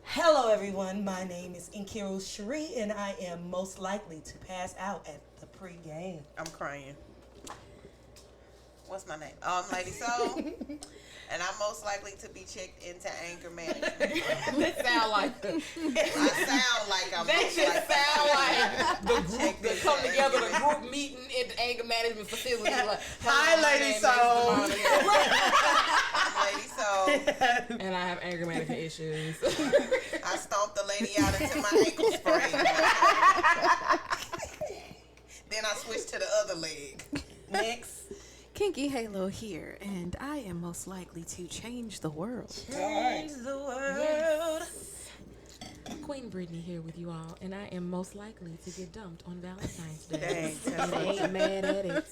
Hello, everyone. My name is Nkiru Cherie, and I am most likely to pass out at the pregame. I'm crying. What's my name? I'm Lady Soul. And I'm most likely to be checked into anger management. That sound like I sound like I'm that most should likely sound like the group checked that into come anger together, the management. group meeting at the anger management facility. Like, Hi, Lady Soul. Lady Soul. And I have anger management issues. I stomped the lady out into my ankle sprain. Then I switched to the other leg. Next. Kinky Halo here, and I am most likely to change the world. Change the world. Queen Britny here with you all, and I am most likely to get dumped on Valentine's Day. Dang, I ain't mad at it.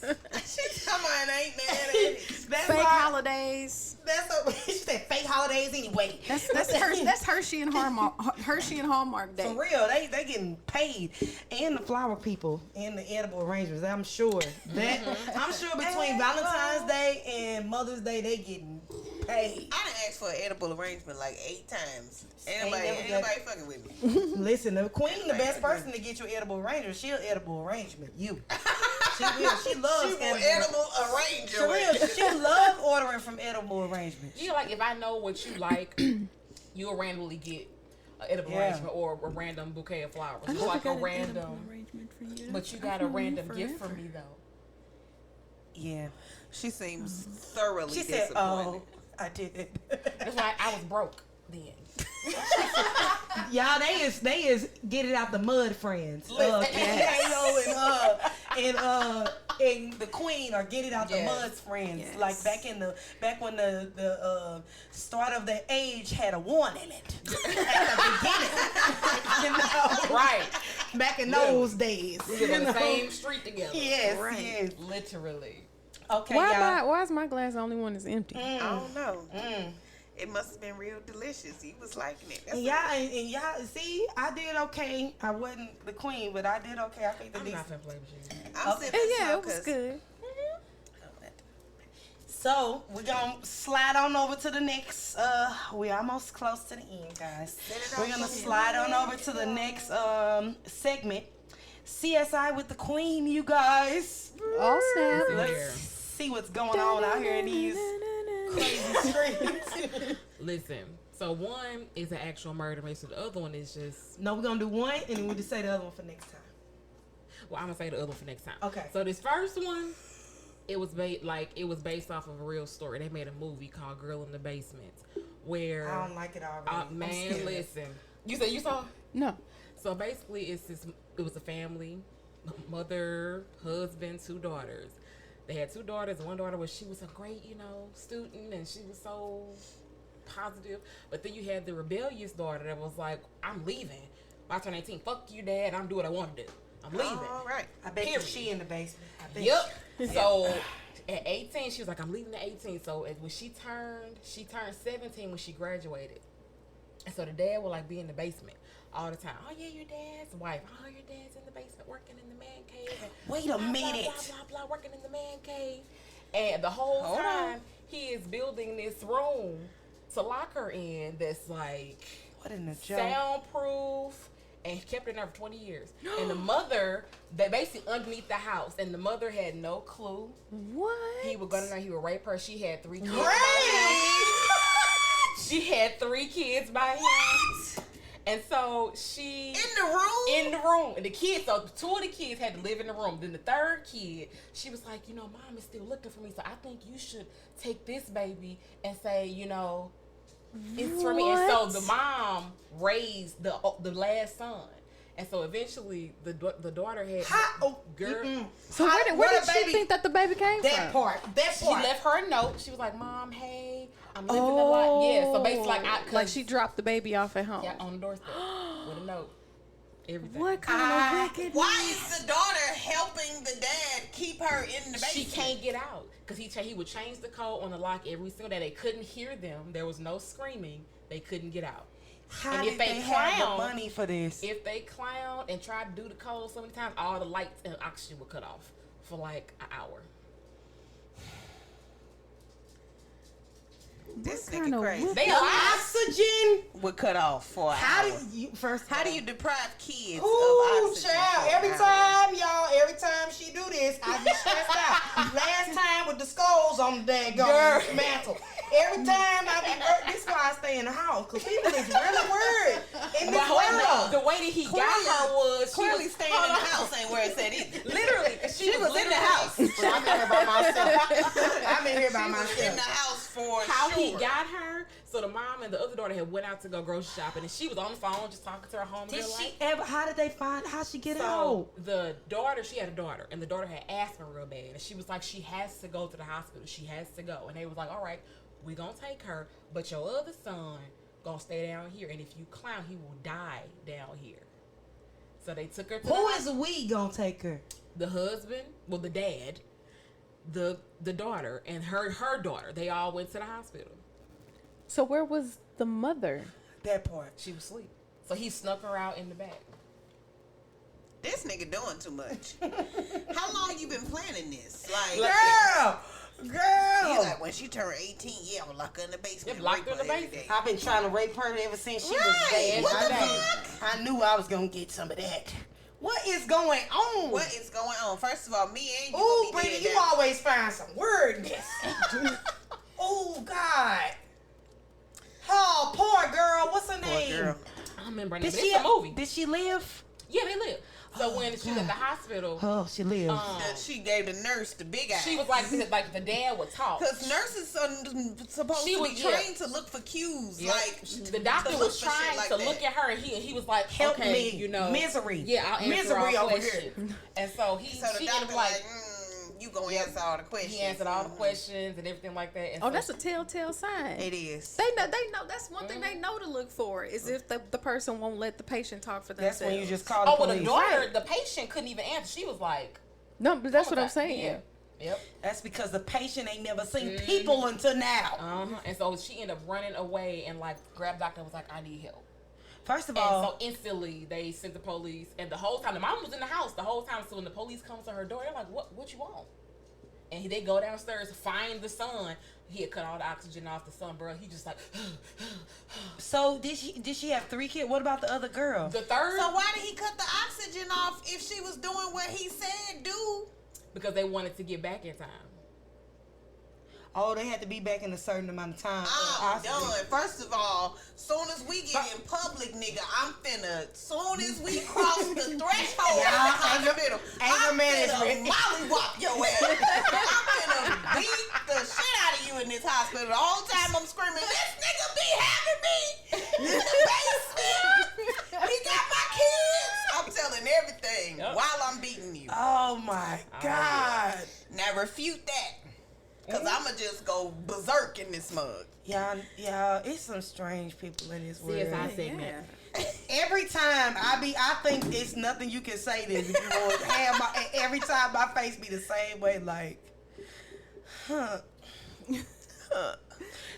She's talking about ain't mad at it. That's Fake why. holidays. That's what she said. Fake holidays anyway. That's Hershey and Hallmark Day. For real, they getting paid, and the flower people and the edible arrangers. I'm sure that I'm sure between Valentine's Day and Mother's Day they getting paid. I done asked for an edible arrewrite like 8 times. Ain't never nobody got- fucking with me. Listen, the queen, the best person to get you edible arranger, she'll edible arrangement. You. She will. She loves She will edible arrange She will. She love ordering from edible arrangement. You know, like if I know what you like, you'll randomly get an edible arrangement or a random bouquet of flowers. It's like a random, arrangement for you. but you got a random gift for me though. Yeah. She seems thoroughly She said, disappointed. "Oh, I did it." That's why I was broke then. Y'all, they is get it out the mud friends. Kinky Halo and the queen are get it out the mud friends. Yes. Like back when the start of the age had a one in it at the beginning. You know, Right. back in those days. We live you on the know? same street together. Yes, Right. yes. Literally. Okay, y'all. Why is my glass the only one that's empty? I don't know. It must have been real delicious. He was liking it. That's And y'all, see, I did okay. I wasn't the queen, but I did okay. I think the I'm decent. not gonna play with you. I'm sipping Yeah, some it was 'cause good. So we're gonna slide on over to the next. We're almost close to the end, guys. We're gonna slide on over to the next segment. CSI with the Queen, you guys. All snap. Let's see what's going on out here in these crazy streets. Listen. So one is an actual murder case, so the other one is just. No, we're gonna do one, and then we'll just say the other one for next time. Well, I'm gonna say the other one for next time. Okay. So this first one, it was based off of a real story. They made a movie called "Girl in the Basement," where I don't like it already. I'm man, scared. listen. You said you saw? No. So basically, it was a family, mother, husband, 2 daughters. They had 2 daughters. One daughter she was a great, student, and she was so positive. But then you had the rebellious daughter that was like, I'm leaving. I turn 18. Fuck you, Dad. I'm doing what I want to do. I'm leaving. all right. I bet Period. she in the basement. I bet Yep. So at 18, she was like, I'm leaving at 18. So when she turned 17 when she graduated. And so the dad would like be in the basement all the time. Oh yeah, your dad's wife. Oh, your dad's in the basement working in the man cave. And Wait a blah, blah, minute. Blah, blah, blah, working in the man cave. And the whole Hold time he is building this room to lock her in that's like What in the joke? soundproof, and kept her in there for 20 years. And the mother, they basically underneath the house, and the mother had no clue. What? He would go in there, he would rape her. She had 3 kids. Great. She had 3 kids by him. And so she In the room? and the kids, so 2 of the kids had to live in the room. Then the 3rd kid, she was like, Mom is still looking for me, so I think you should take this baby and say, it's for me. And so the mom raised the last son. And so eventually the daughter had girl. So where did she think that the baby came That from? part. She left her a note. She was like, Mom, hey, I'm living a lot. Yeah, so basically like she dropped the baby off at home. Yeah, on the doorstep with a note. Everything. What kind of wickedness? Why is the daughter helping the dad keep her in the basement? She can't get out because he would change the code on the lock every single day. They couldn't hear them. There was no screaming. They couldn't get out. How And did if they they have clown- the money for this? If they clowned and tried to do the code so many times, all the lights and oxygen would cut off for like an hour. This kind nigga of crazy. They The alive. oxygen. Would cut off for an How hour. how do you deprive kids Ooh, of oxygen? child. for Every an hour? every time she do this, I get stressed out. Last time with the skulls on the daggone mantle. Every time I be, this is why I stay in the house, because people is really worried in this world. The way that he got her was Clearly staying in the house ain't where it said either. literally. She was in the house. Well, I'm in here by myself. I'm in here by She was myself. in the house for How sure. he got her. So the mom and the other daughter had went out to go grocery shopping, and she was on the phone just talking to her homegirl. Did she ever? How did they find? How she get it home? So the daughter, she had a daughter, and the daughter had asthma real bad, and she was like, she has to go to the hospital. She has to go, and they was like, all right, we gonna take her, but your other son gonna stay down here, and if you clown, he will die down here. So they took her to Who is we gonna take her? the husband, well, the dad, the daughter, and her daughter. They all went to the hospital. So where was the mother? That part. She was asleep. So he snuck her out in the back. This nigga doing too much. How long you been planning this? Like, Girl. you like when she turned 18, yeah, I'm lock her in the basement. Yeah, lock her in the rape every basement. day. I've been trying to rape her ever since she was Right. bad. What the fuck? I knew I was gonna get some of that. What is going on? What is going on? First of all, me and you. Ooh, gonna be Britny, dead you now. always find some wordness. Oh God. Oh, poor girl. What's her name? girl. I don't remember her Did name, but she it's a movie. Did she live? Yeah, they live. So when she was at the hospital, Oh, she lived. She gave the nurse the big eye. she was like the dad would talk. Because nurses are supposed She to was- be yeah. trained to look for cues. Yep. Like, The doctor to look was for shit trying like to that. look at her, and he was like, Help okay, me. you know, Misery. Yeah, I'll answer Misery all over questions. And so So the she doctor ended like, like, you gonna answer all the questions. he answered all the questions and everything like that. And Oh, so that's a telltale sign. It is. They know. That's one thing they know to look for is if the person won't let the patient talk for That's themselves. when you just call the oh, well, police. the daughter, the patient couldn't even answer. She was like, No, but that's oh, what I'm God, saying. yeah. Yep. That's because the patient ain't never seen people until now. And so she ended up running away and like grabbed the doctor and was like, I need help. First of And all, so instantly they sent the police, and the whole time the mom was in the house the whole time. So when the police comes to her door, they're like, "What you want?" And they go downstairs, find the son. He had cut all the oxygen off the son, bro. He just like. so did she have 3 kids? What about the other girl? The third, So why did he cut the oxygen off if she was doing what he said do? because they wanted to get back in time. Oh, they had to be back in a certain amount of time. I'm done. First of all, soon as we get in public, nigga, I'm finna. Soon as we cross the threshold of the hospital, anger I'm management. finna mollywop your ass. I'm finna beat the shit out of you in this hospital. The whole time I'm screaming, this nigga be having me in the basement. He got my kids. I'm telling everything while I'm beating you. Oh my God. Now refute that. Cause I'ma just go berserk in this mug. Yeah, it's some strange people in this world. CSI segment. Every time I think it's nothing you can say this if you want to have every time my face be the same way, like,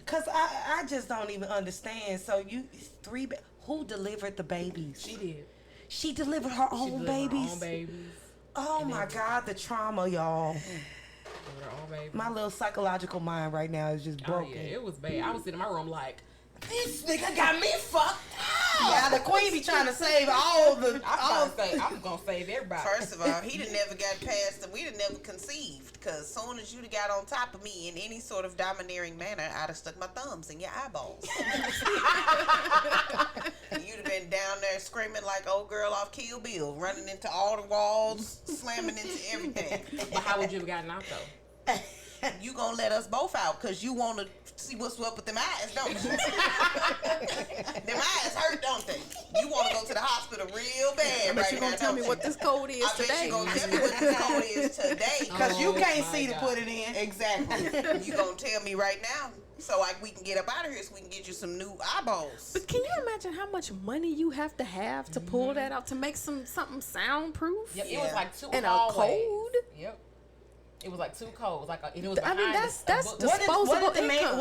cause I just don't even understand. So who delivered the babies? She did. She delivered her own babies. Her own babies. Oh my God, the trauma, y'all. Her own babies. My little psychological mind right now is just broken. Oh yeah, it was bad. I was sitting in my room like, This nigga got me fucked up. Yeah, the queen be trying to save all the. I'm gonna save everybody. First of all, he done never got past we done never conceived. Cause soon as you got on top of me in any sort of domineering manner, I'd have stuck my thumbs in your eyeballs. You'd have been down there screaming like old girl off Kill Bill, running into all the walls, slamming into everything. But how would you have gotten out though? You gonna let us both out because you want to see what's up with them eyes, don't you? Them eyes hurt, don't they? You want to go to the hospital real bad But right you now, gonna tell me don't what you? this code is I bet today. you gonna tell me what this code is today. Because you can't my see to God. put it in. Exactly. You gonna tell me right now so like we can get up out of here so we can get you some new eyeballs. But can you imagine how much money you have to pull that out to make something soundproof? Yep, it was like 2 And a hallways. code? Yep. It was like 2 codes. Like and it was I mean, behind that's a book. disposable income.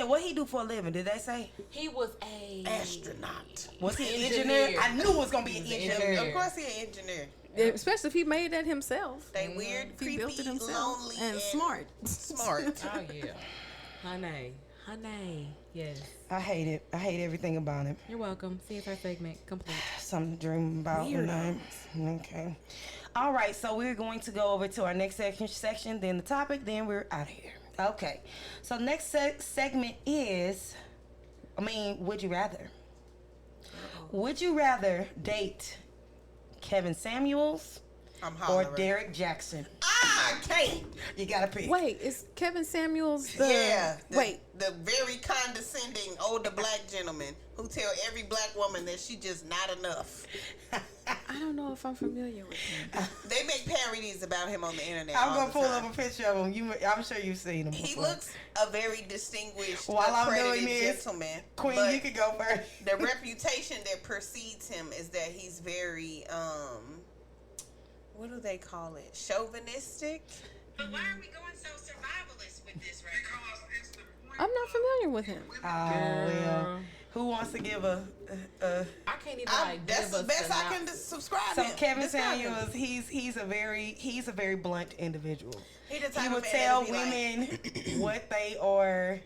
What he do for a living? Did they say? He was a Astronaut. Was he an Engineer. engineer? I knew it was gonna be an He was an engineer. engineer. Of course he an engineer. Yeah, especially if he made that himself. They weird, If he creepy, built it himself lonely, and smart. Smart. Oh yeah. Honey. Yes. I hate it. I hate everything about it. You're welcome. CSI segment complete. Something to dream about. Okay. All right. So we're going to go over to our next section. Then the topic. Then we're out of here. Okay. So next segment is, would you rather? Would you rather date Kevin Samuels or Derek Jackson? Kate. You gotta pick. Wait, is Kevin Samuels the... Yeah. Wait. The very condescending older black gentleman who tell every black woman that she just not enough. I don't know if I'm familiar with him. They make parodies about him on the internet. I'm gonna pull up a picture of him. I'm sure you've seen him before. He looks a very distinguished, While I'm accredited doing this, gentleman. Queen, but you can go first. The reputation that precedes him is that he's very, what do they call it? Chauvinistic? But why are we going so survivalist with this right now? Because it's the point. I'm not familiar with him. Oh, well. Who wants to give a I can't even that's give the best I synopsis. can subscribe So him. Kevin Describe him. Samuels, he's a very blunt individual. He the He type will of man tell that be women what they are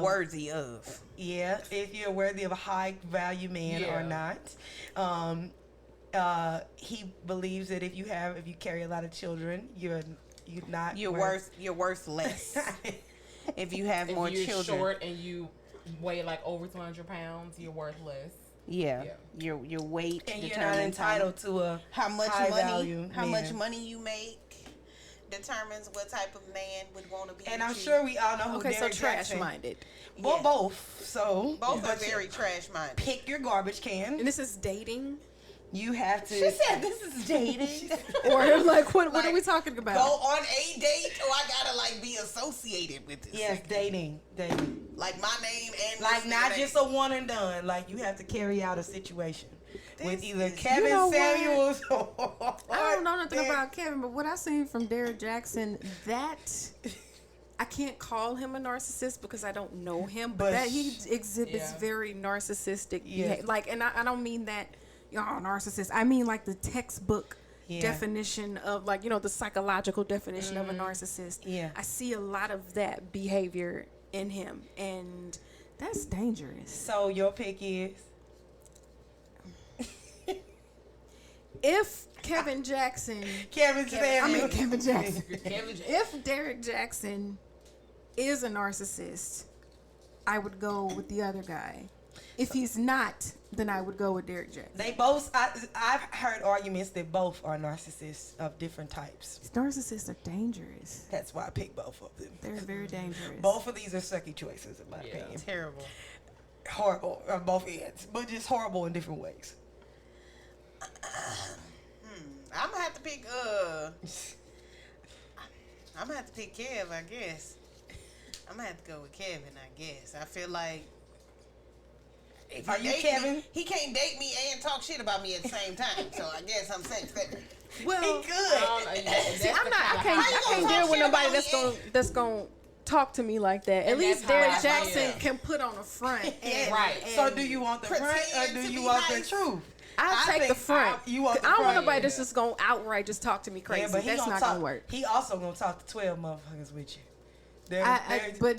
worthy of. Yeah, if you're worthy of a high value man or not. He believes that if you carry a lot of children, you're worth less. If you have more you're children, short and you weigh like over 200 pounds, you're worth less. yeah. Your weight and you're determines not entitled to a how much high money value how man. much money you make determines what type of man would want to be. And I'm with you. sure we all know who Okay, so Derek Jackson. trash-minded. Well, Yeah. both. So Both are but very trash minded. pick your garbage can. And this is dating? You have to. She said this is dating. Or like, what Like, are we talking about? Go on a date, or I gotta like be associated with this. Yes, dating. Like my name and Like this not name. just a one and done. Like you have to carry out a situation with either is- Kevin You know what? Samuels or I don't know nothing Derek. about Kevin, but what I seen from Derek Jackson, that I can't call him a narcissist because I don't know him, but that he exhibits very narcissistic behavior. Like, and I don't mean that, narcissist. I mean like the textbook definition of, like, the psychological definition of a narcissist. Yeah. I see a lot of that behavior in him, and that's dangerous. So your pick is If Kevin Jackson, Kevin Samuels. Kevin Jackson. Kevin Jackson. If Derek Jackson is a narcissist, I would go with the other guy. If he's not, then I would go with Derek Jackson. They both. I've heard arguments that both are narcissists of different types. Narcissists are dangerous. That's why I picked both of them. They're very dangerous. Both of these are sucky choices, in my opinion. terrible. Horrible on both ends, but just horrible in different ways. I'm gonna have to pick. I'm gonna have to pick Kev, I guess. I'm gonna have to go with Kevin, I guess. I feel like. If Are he you date Kevin? me, he can't date me and talk shit about me at the same time. So I guess I'm safe there. well, He good. see, I can't talk deal with shit nobody about that's gonna talk to me like that. At And least that's how Derek I Jackson feel. can put on a front. And, Right. So do you want the front or pretend do to you be want nice. the truth? I'll I take the think front. you want the I don't want front, nobody that's just gonna outright just talk to me crazy. but he That's not talk, gonna work. He also gonna talk to 12 motherfuckers with you. But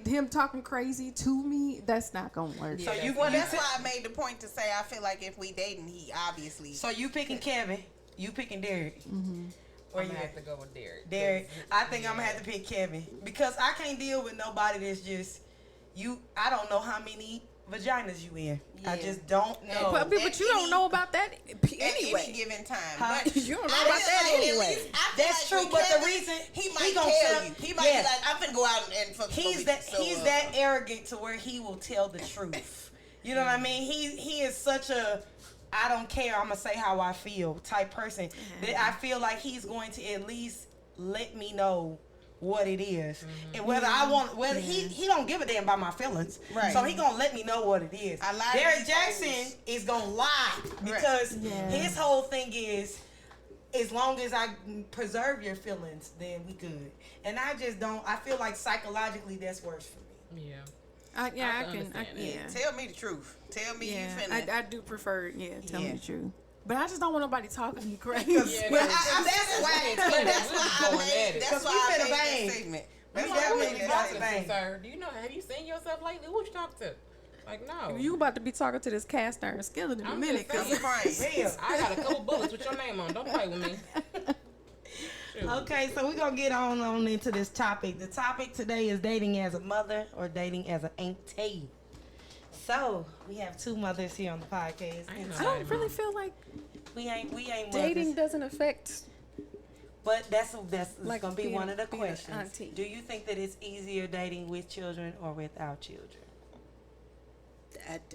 him talking crazy to me, that's not gonna work. So you Well, you that's pi- why I made the point to say I feel like if we dating, he obviously. So you picking Kevin, you picking Derek. Where I'm you gonna at? have to go with Derek. Derek. I think I'm gonna have to pick Kevin because I can't deal with nobody that's just you. I don't know how many vaginas you in. I Yeah. just don't know. But you don't know about that at anyway. any given time. Huh? But You don't know I about feel that like at anyway. least- I feel That's like true, with but the Kevin, reason he he might gonna tell tell- you. He might yeah. be like, I'm finna go out and fuck he's some that bitch, so, he's that arrogant to where he will tell the truth. You know what I mean? He is such a I don't care, I'm gonna say how I feel type person that I feel like he's going to at least let me know what it is. And whether I want he don't give a damn about my feelings. Right. So he gonna let me know what it is. I lie to Derek these Jackson hoes. is gonna lie because Yeah. his whole thing is as long as I preserve your feelings, then we good. And I just don't. I feel like psychologically that's worse for me. Yeah. I can can. understand that. Yeah. Tell me the truth. Tell me Yeah, you finna. I do prefer. Yeah, tell me Yeah. the truth. But I just don't want nobody talking to me crazy. Yeah, Well, because that's why. we That's was why I going at made. it. That's 'Cause why we I finna made bang. that statement. We That's Who why I definitely you made got that to talking bang. to, sir? Do you know? Have you seen yourself lately? Who you talk to? Like, no. You about to be talking to this cast iron skillet in a I'm minute. just saying. Cause Real. I got a couple bullets with your name on. Don't play with me. Shoot. Okay, so we're gonna get on into this topic. The topic today is dating as a mother or dating as an auntie. So we have two mothers here on the podcast. I don't really feel like we ain't dating mothers, doesn't affect. but that's Like gonna be being- one of the being an questions. auntie. Do you think that it's easier dating with children or without children?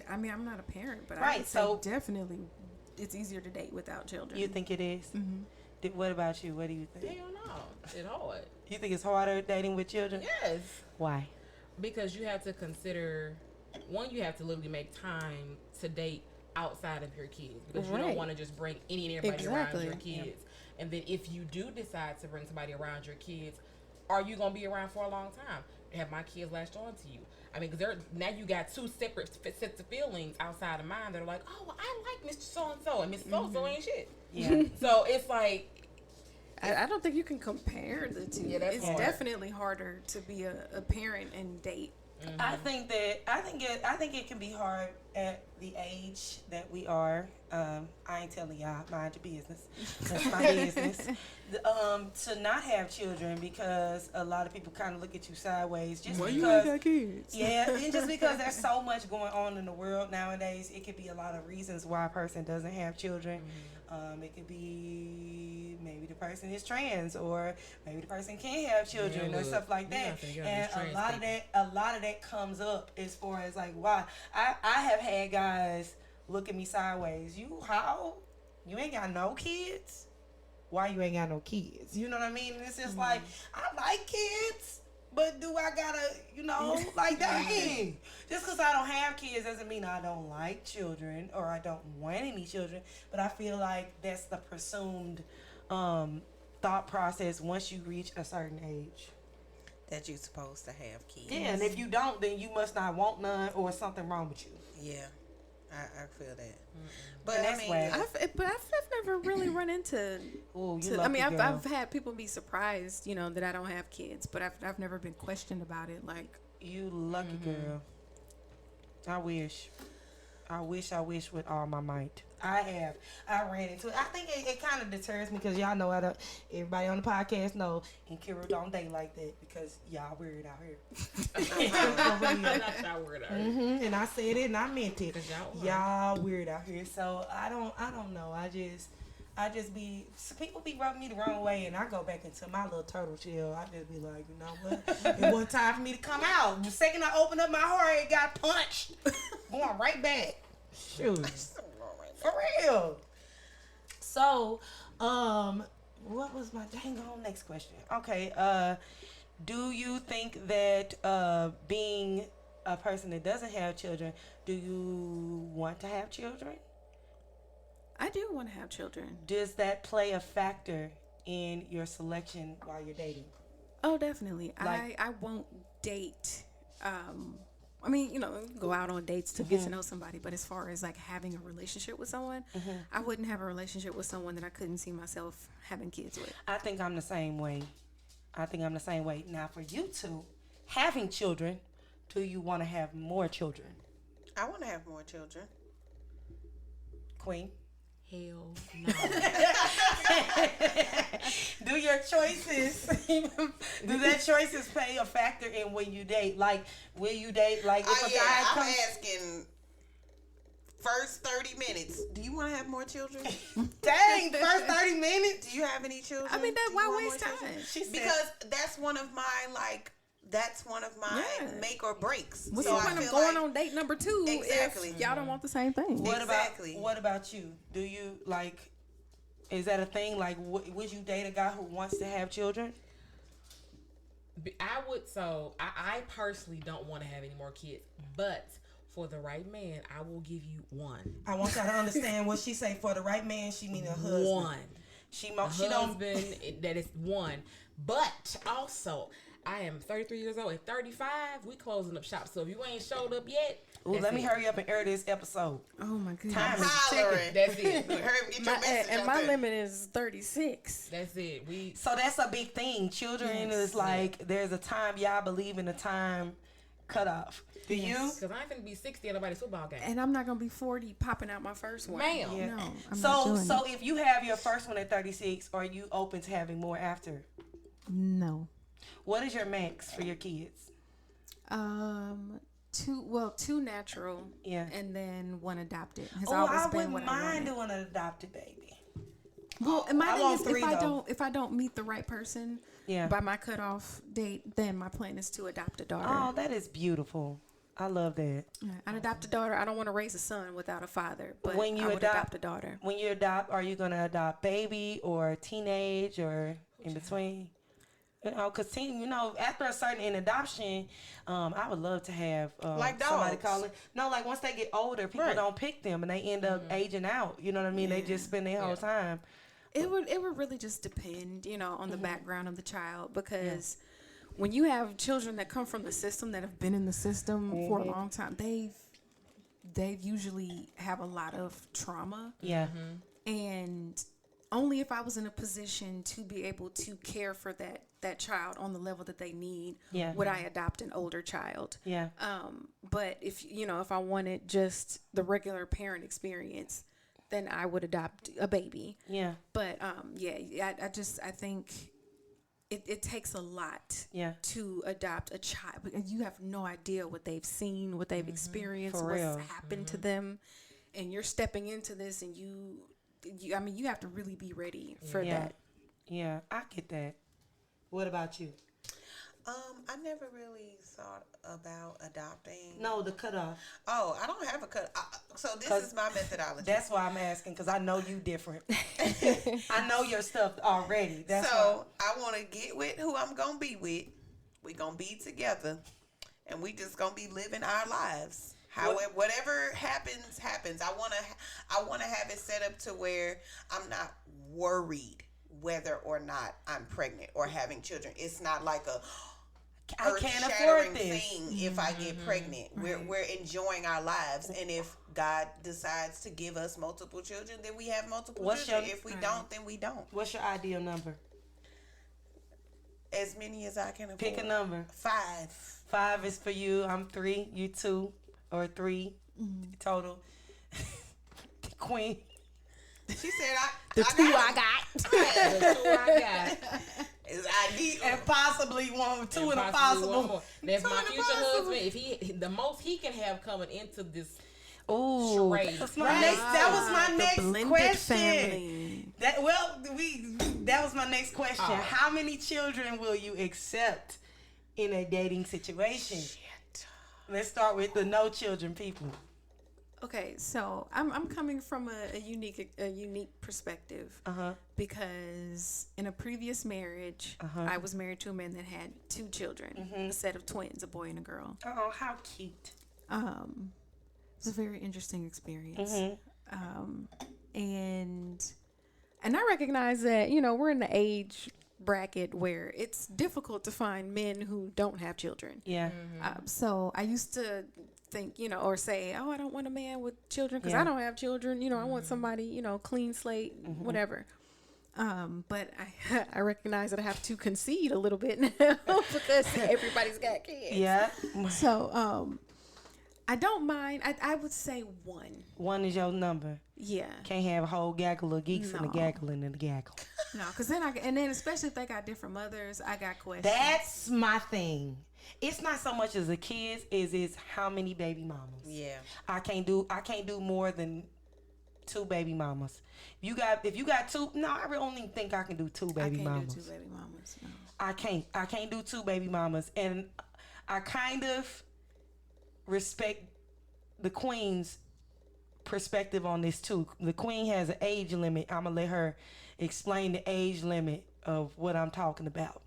I mean, I'm not a parent, but I Right, would say so- definitely it's easier to date without children. You think it is? Mm-hmm. What about you? What do you think? Hell no. It's hard. You think it's harder dating with children? Yes. Why? Because you have to consider, one, you have to literally make time to date outside of your kids. Because you don't Right. want to just bring any and everybody around Exactly. your kids. And then if you do decide to bring somebody around your kids, are you going to be around for a long time? Have my kids latched on to you? I mean, because now you got two separate sets of feelings outside of mine that are like, oh, I like Mr. So-and-so, and Mr. So-and-so ain't shit. Yeah. So it's like, I don't think you can compare the two. Yeah, that's it's hard. definitely harder to be a parent and date. I think it can be hard at the age that we are. I ain't telling y'all, mind your business. That's my business. To not have children because a lot of people kind of look at you sideways just because. You ain't got kids? Yeah, and just because there's so much going on in the world nowadays, it could be a lot of reasons why a person doesn't have children. It could be maybe the person is trans, or maybe the person can't have children, or stuff like that. And a lot of that comes up as far as like why I have had guys look at me sideways. You ain't got no kids? Why you ain't got no kids? You know what I mean? And it's just like, I like kids, but do I gotta, like dang. Just because I don't have kids doesn't mean I don't like children or I don't want any children. But I feel like that's the presumed thought process once you reach a certain age. That you're supposed to have kids. Yeah, and if you don't, then you must not want none or something wrong with you. Yeah, I feel that. But But I that's mean, why- I've never really run into. Ooh, you I mean, lucky I've girl. had people be surprised, that I don't have kids, but I've never been questioned about it. Like, You lucky girl. I wish with all my might. I ran into it. I think it kind of deters me because y'all know everybody on the podcast know Nkiru don't date like that because y'all weird out here. that's not weird. And I said it and I meant it. 'Cause Y'all weird out here. So I don't know. I just be, people be rubbing me the wrong way, and I go back into my little turtle shell. I just be like, you know what? It wasn't time for me to come out. The second I opened up my heart, it got punched. Going right back. Shoot. For real. So, what was my dang on next question? Okay, do you think that being a person that doesn't have children, do you want to have children? I do want to have children. Does that play a factor in your selection while you're dating? Oh, definitely. Like- I won't date. I mean, you can go out on dates to get to know somebody, but as far as like having a relationship with someone, I wouldn't have a relationship with someone that I couldn't see myself having kids with. I think I'm the same way. Now, for you two, having children, do you want to have more children? I want to have more children. Queen? Hell no. Do your choices play a factor in when you date? Like, will you date like if a guy I'm comes? asking. First 30 minutes. Do you want to have more children? Dang, the first 30 minutes. Do you have any children? I mean, Do you why want waste more time? children? She said, Because that's one of my Yeah. make or breaks. What's So the I point of feel going like- on date number 2 Exactly. if y'all don't want the same thing? Exactly. What about you? Do you like? Is that a thing? Like, would you date a guy who wants to have children? I would. So I personally don't want to have any more kids, but for the right man, I will give you one. I want y'all to understand what she say. For the right man, she mean a husband. One. She A don't. husband that is one. But also, I am 33 years old. At 35, we closing up shop. So if you ain't showed up yet, Ooh, that's let me it. hurry up and air this episode. Oh my goodness. Time is Hollering. That's it. Hurry up, get your message And out my there. limit is 36. That's it. So that's a big thing. Children is like, there's a time, y'all believe in a time cutoff. Do you? Because I ain't finna be 60 at nobody's football game. And I'm not gonna be 40 popping out my first one. Ma'am. Yeah. No, I'm not doing So it. if you have your first one at 36, are you open to having more after? No. What is your max for your kids? Two natural. Yeah. And then one adopted. Has Oh, always I been wouldn't what mind I wanted. doing an adopted baby. Well, and my I thing want is, three, though. if I don't meet the right person by my cutoff date, then my plan is to adopt a daughter. Oh, that is beautiful. I love that. Yeah, I'd adopt a daughter. I don't want to raise a son without a father, but When you I would adopt a daughter. When you adopt, are you going to adopt baby or teenage or in between? You know, because after a certain in adoption, I would love to have Like somebody dogs. calling. No, like once they get older, people don't pick them and they end up aging out. You know what I mean? They just spend their whole time. It would really just depend, on the background of the child, because when you have children that come from the system, that have been in the system for a long time, they usually have a lot of trauma. Yeah. And only if I was in a position to be able to care for that child on the level that they need would I adopt an older child. Yeah. But if I wanted just the regular parent experience, then I would adopt a baby. Yeah. But I think it takes a lot to adopt a child. You have no idea what they've seen, what they've experienced, For what's real. happened to them, and you're stepping into this, and you have to really be ready for that. Yeah, I get that. What about you? I never really thought about adopting. No, the cutoff. Oh, I don't have a cut. So this is my methodology. That's why I'm asking, because I know you different. I know your stuff already. That's So I want to get with who I'm going to be with. We going to be together. And we just going to be living our lives. However, whatever happens. I want to have it set up to where I'm not worried whether or not I'm pregnant or having children. It's not like I can't afford earth-shattering this thing if I get pregnant. We're enjoying our lives, and if God decides to give us multiple children, then we have multiple children. If we don't, then we don't. What's your ideal number? As many as I can afford. Pick a number. 5. 5 is for you. I'm 3. You 2 or 3 total. Queen. She said, The two I got. The two I got. Is ideal. And possibly one, 2 and a possible. That's my future husband. If he, the most he can have coming into this Ooh, charade. that was my next blended question. family. That was my next question. How many children will you accept in a dating situation? Shit. Let's start with the no children people. Okay, so I'm coming from a unique perspective because in a previous marriage, I was married to a man that had 2 children, a set of twins, a boy and a girl. Oh, how cute. It's a very interesting experience, and I recognize that we're in the age bracket where it's difficult to find men who don't have children. Yeah. So I used to think, or say, oh, I don't want a man with children because I don't have children. I want somebody, clean slate, whatever. But I recognize that I have to concede a little bit now because everybody's got kids. Yeah. So I don't mind. I would say 1. 1 is your number. Yeah. Can't have a whole gaggle of geeks and a No. gaggle and a gaggle. No, because then especially if they got different mothers, I got questions. That's my thing. It's not so much as the kids, it's how many baby mamas. Yeah. I can't do more than 2 baby mamas. If you got 2, no, I really only think I can do 2 baby mamas. Do 2 baby mamas. No. I can't do 2 baby mamas, and I kind of respect the queen's perspective on this too. The queen has an age limit. I'm gonna let her explain the age limit of what I'm talking about.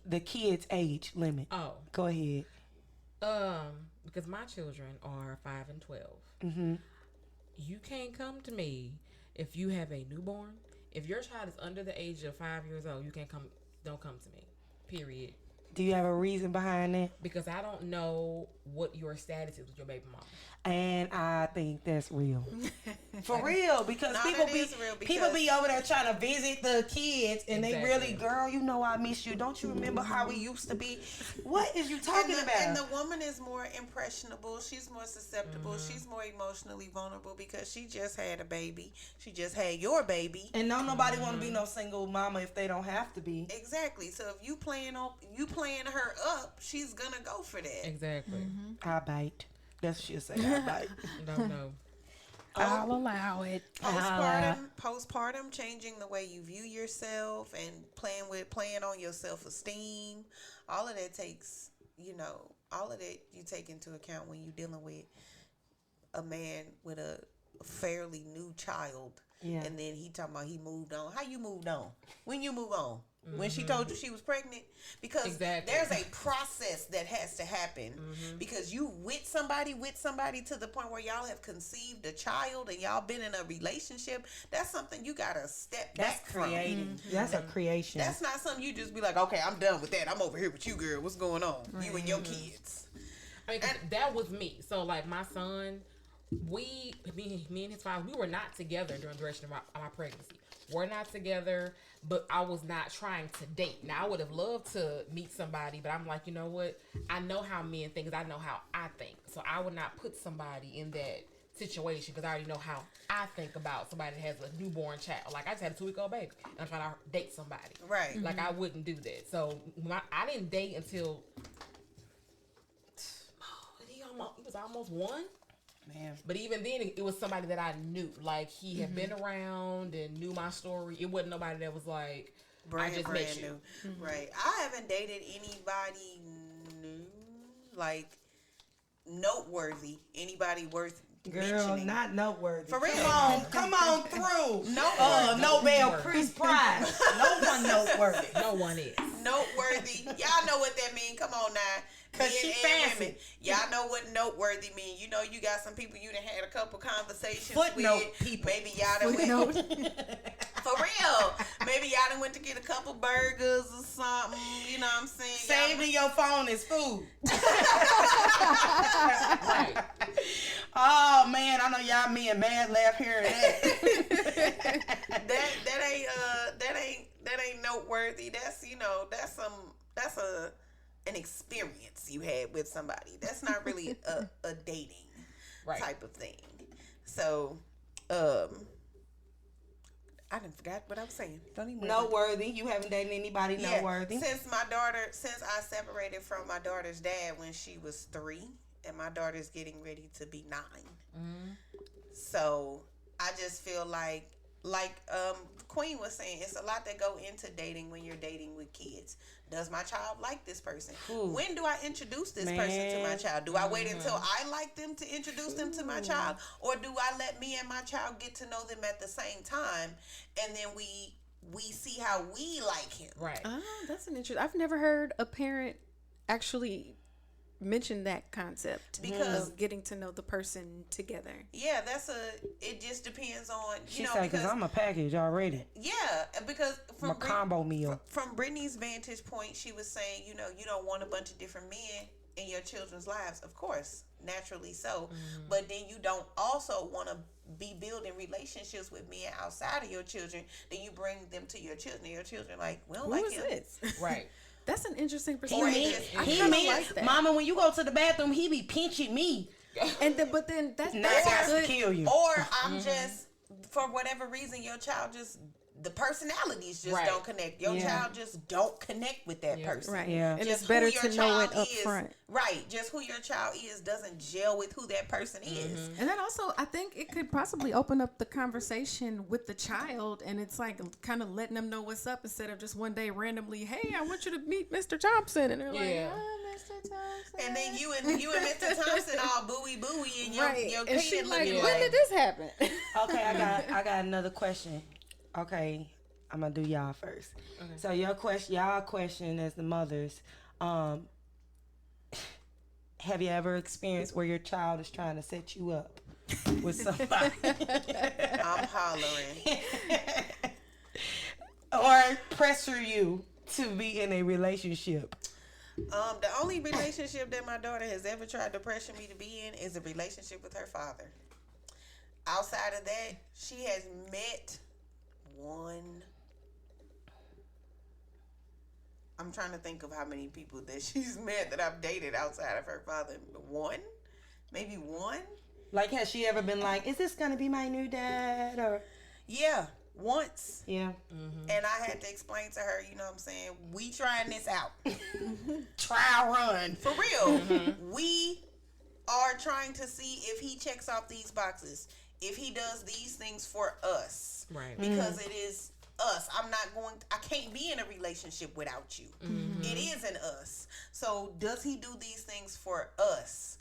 The kid's age limit. Oh. Go ahead. Because my children are 5 and 12. You can't come to me if you have a newborn. If your child is under the age of 5 years old, don't come to me. Period. Do you have a reason behind that? Because I don't know what your status is with your baby mama. And I think that's real. For real, because No, people that be is real, people be over there trying to visit the kids, and they Exactly. really, girl, you know I miss you. Don't you remember how we used to be? What is you talking about? And the woman is more impressionable. She's more susceptible. She's more emotionally vulnerable because she just had a baby. She just had your baby. And don't nobody want to be no single mama if they don't have to be. Exactly. So if you playing her up, she's gonna go for that. Exactly. I bite. That's what she'll say. I bite. No. I'll allow it. Postpartum, changing the way you view yourself and playing on your self-esteem. All of that takes, all of that you take into account when you're dealing with a man with a fairly new child. Yeah. And then he talking about he moved on. How you moved on? When you move on? When she told you she was pregnant? Because there's a process that has to happen. Because you with somebody to the point where y'all have conceived a child and y'all been in a relationship. That's something you gotta step back from. That's a creation. That's not something you just be like, okay, I'm done with that. I'm over here with you, girl. What's going on? You and your kids. I mean, that was me. So, like, my son, me and his father, we were not together during the duration of my pregnancy. We're not together, but I was not trying to date. Now, I would have loved to meet somebody, but I'm like, you know what? I know how men think, I know how I think. So I would not put somebody in that situation because I already know how I think about somebody that has a newborn child. Like, I just had a 2-week-old baby, and I'm trying to date somebody. Right. Like, I wouldn't do that. So I didn't date until he was almost 1. Man. But even then, it was somebody that I knew. Like, he had been around and knew my story. It wasn't nobody that was like, I just met you. Right. I haven't dated anybody new, like, noteworthy. Anybody worth mentioning. Not noteworthy. For real. Come on through. Noteworthy. Nobel Peace Prize. No one noteworthy. No one is. Noteworthy. Y'all know what that means. Come on now. Cause she fancy. Women, y'all know what noteworthy mean. You know, you got some people you done had a couple conversations Footnote with. people. Maybe y'all done went for real. Maybe y'all done went to get a couple burgers or something. You know what I'm saying? Saved in your phone is food. Right. Oh man, I know y'all me and mad laugh hearing that. that ain't noteworthy. That's an experience you had with somebody. That's not really a dating type of thing. So, I didn't forgot what I was saying. Don't even Noteworthy. You haven't dated anybody noteworthy? Since I separated from my daughter's dad when she was 3, and my daughter's getting ready to be 9. So I just feel like Queen was saying, it's a lot that go into dating when you're dating with kids. Does my child like this person? When do I introduce this person to my child? Do I wait until I like them to introduce them to my child? Or do I let me and my child get to know them at the same time, and then we see how we like him? Right. Oh, that's an interesting. I've never heard a parent actually mention that concept because of getting to know the person together. Yeah, it just depends on, She said, because I'm a package already. Yeah, because I'm a combo meal. From Britney's vantage point, she was saying, you don't want a bunch of different men in your children's lives. Of course, naturally so. But then you don't also want to be building relationships with men outside of your children. Then you bring them to your children. Your children like, we don't like him. This? Right. That's an interesting perspective. He like that. Mama, when you go to the bathroom, he be pinching me. But then that's to kill you. Or I'm just, for whatever reason, your child just, the personalities just don't connect. Your child just don't connect with that person. Right. Yeah. And it's better to know it up front. Right. Just who your child is doesn't gel with who that person is. And then also, I think it could possibly open up the conversation with the child, and it's like kind of letting them know what's up instead of just one day randomly, hey, I want you to meet Mr. Thompson. And they're like, Mr. Thompson. And then you and Mr. Thompson all booey, and your and she kid like, looking when did this happen? Okay, I got another question. Okay, I'm gonna do y'all first. Okay. So y'all question as the mothers, have you ever experienced where your child is trying to set you up with somebody? I'm hollering. Or pressure you to be in a relationship? The only relationship that my daughter has ever tried to pressure me to be in is a relationship with her father. outside of that, she has met one. I'm trying to think of how many people that she's met that I've dated outside of her father. One? Maybe one? Like, has she ever been like, is this going to be my new dad? Or Yeah, once. yeah. And I had to explain to her, you know what I'm saying, we trying this out. Trial run. For real. We are trying to see if he checks off these boxes. If he does these things for us. Right. Because it is us. I can't be in a relationship without you. It isn't us. So does he do these things for us?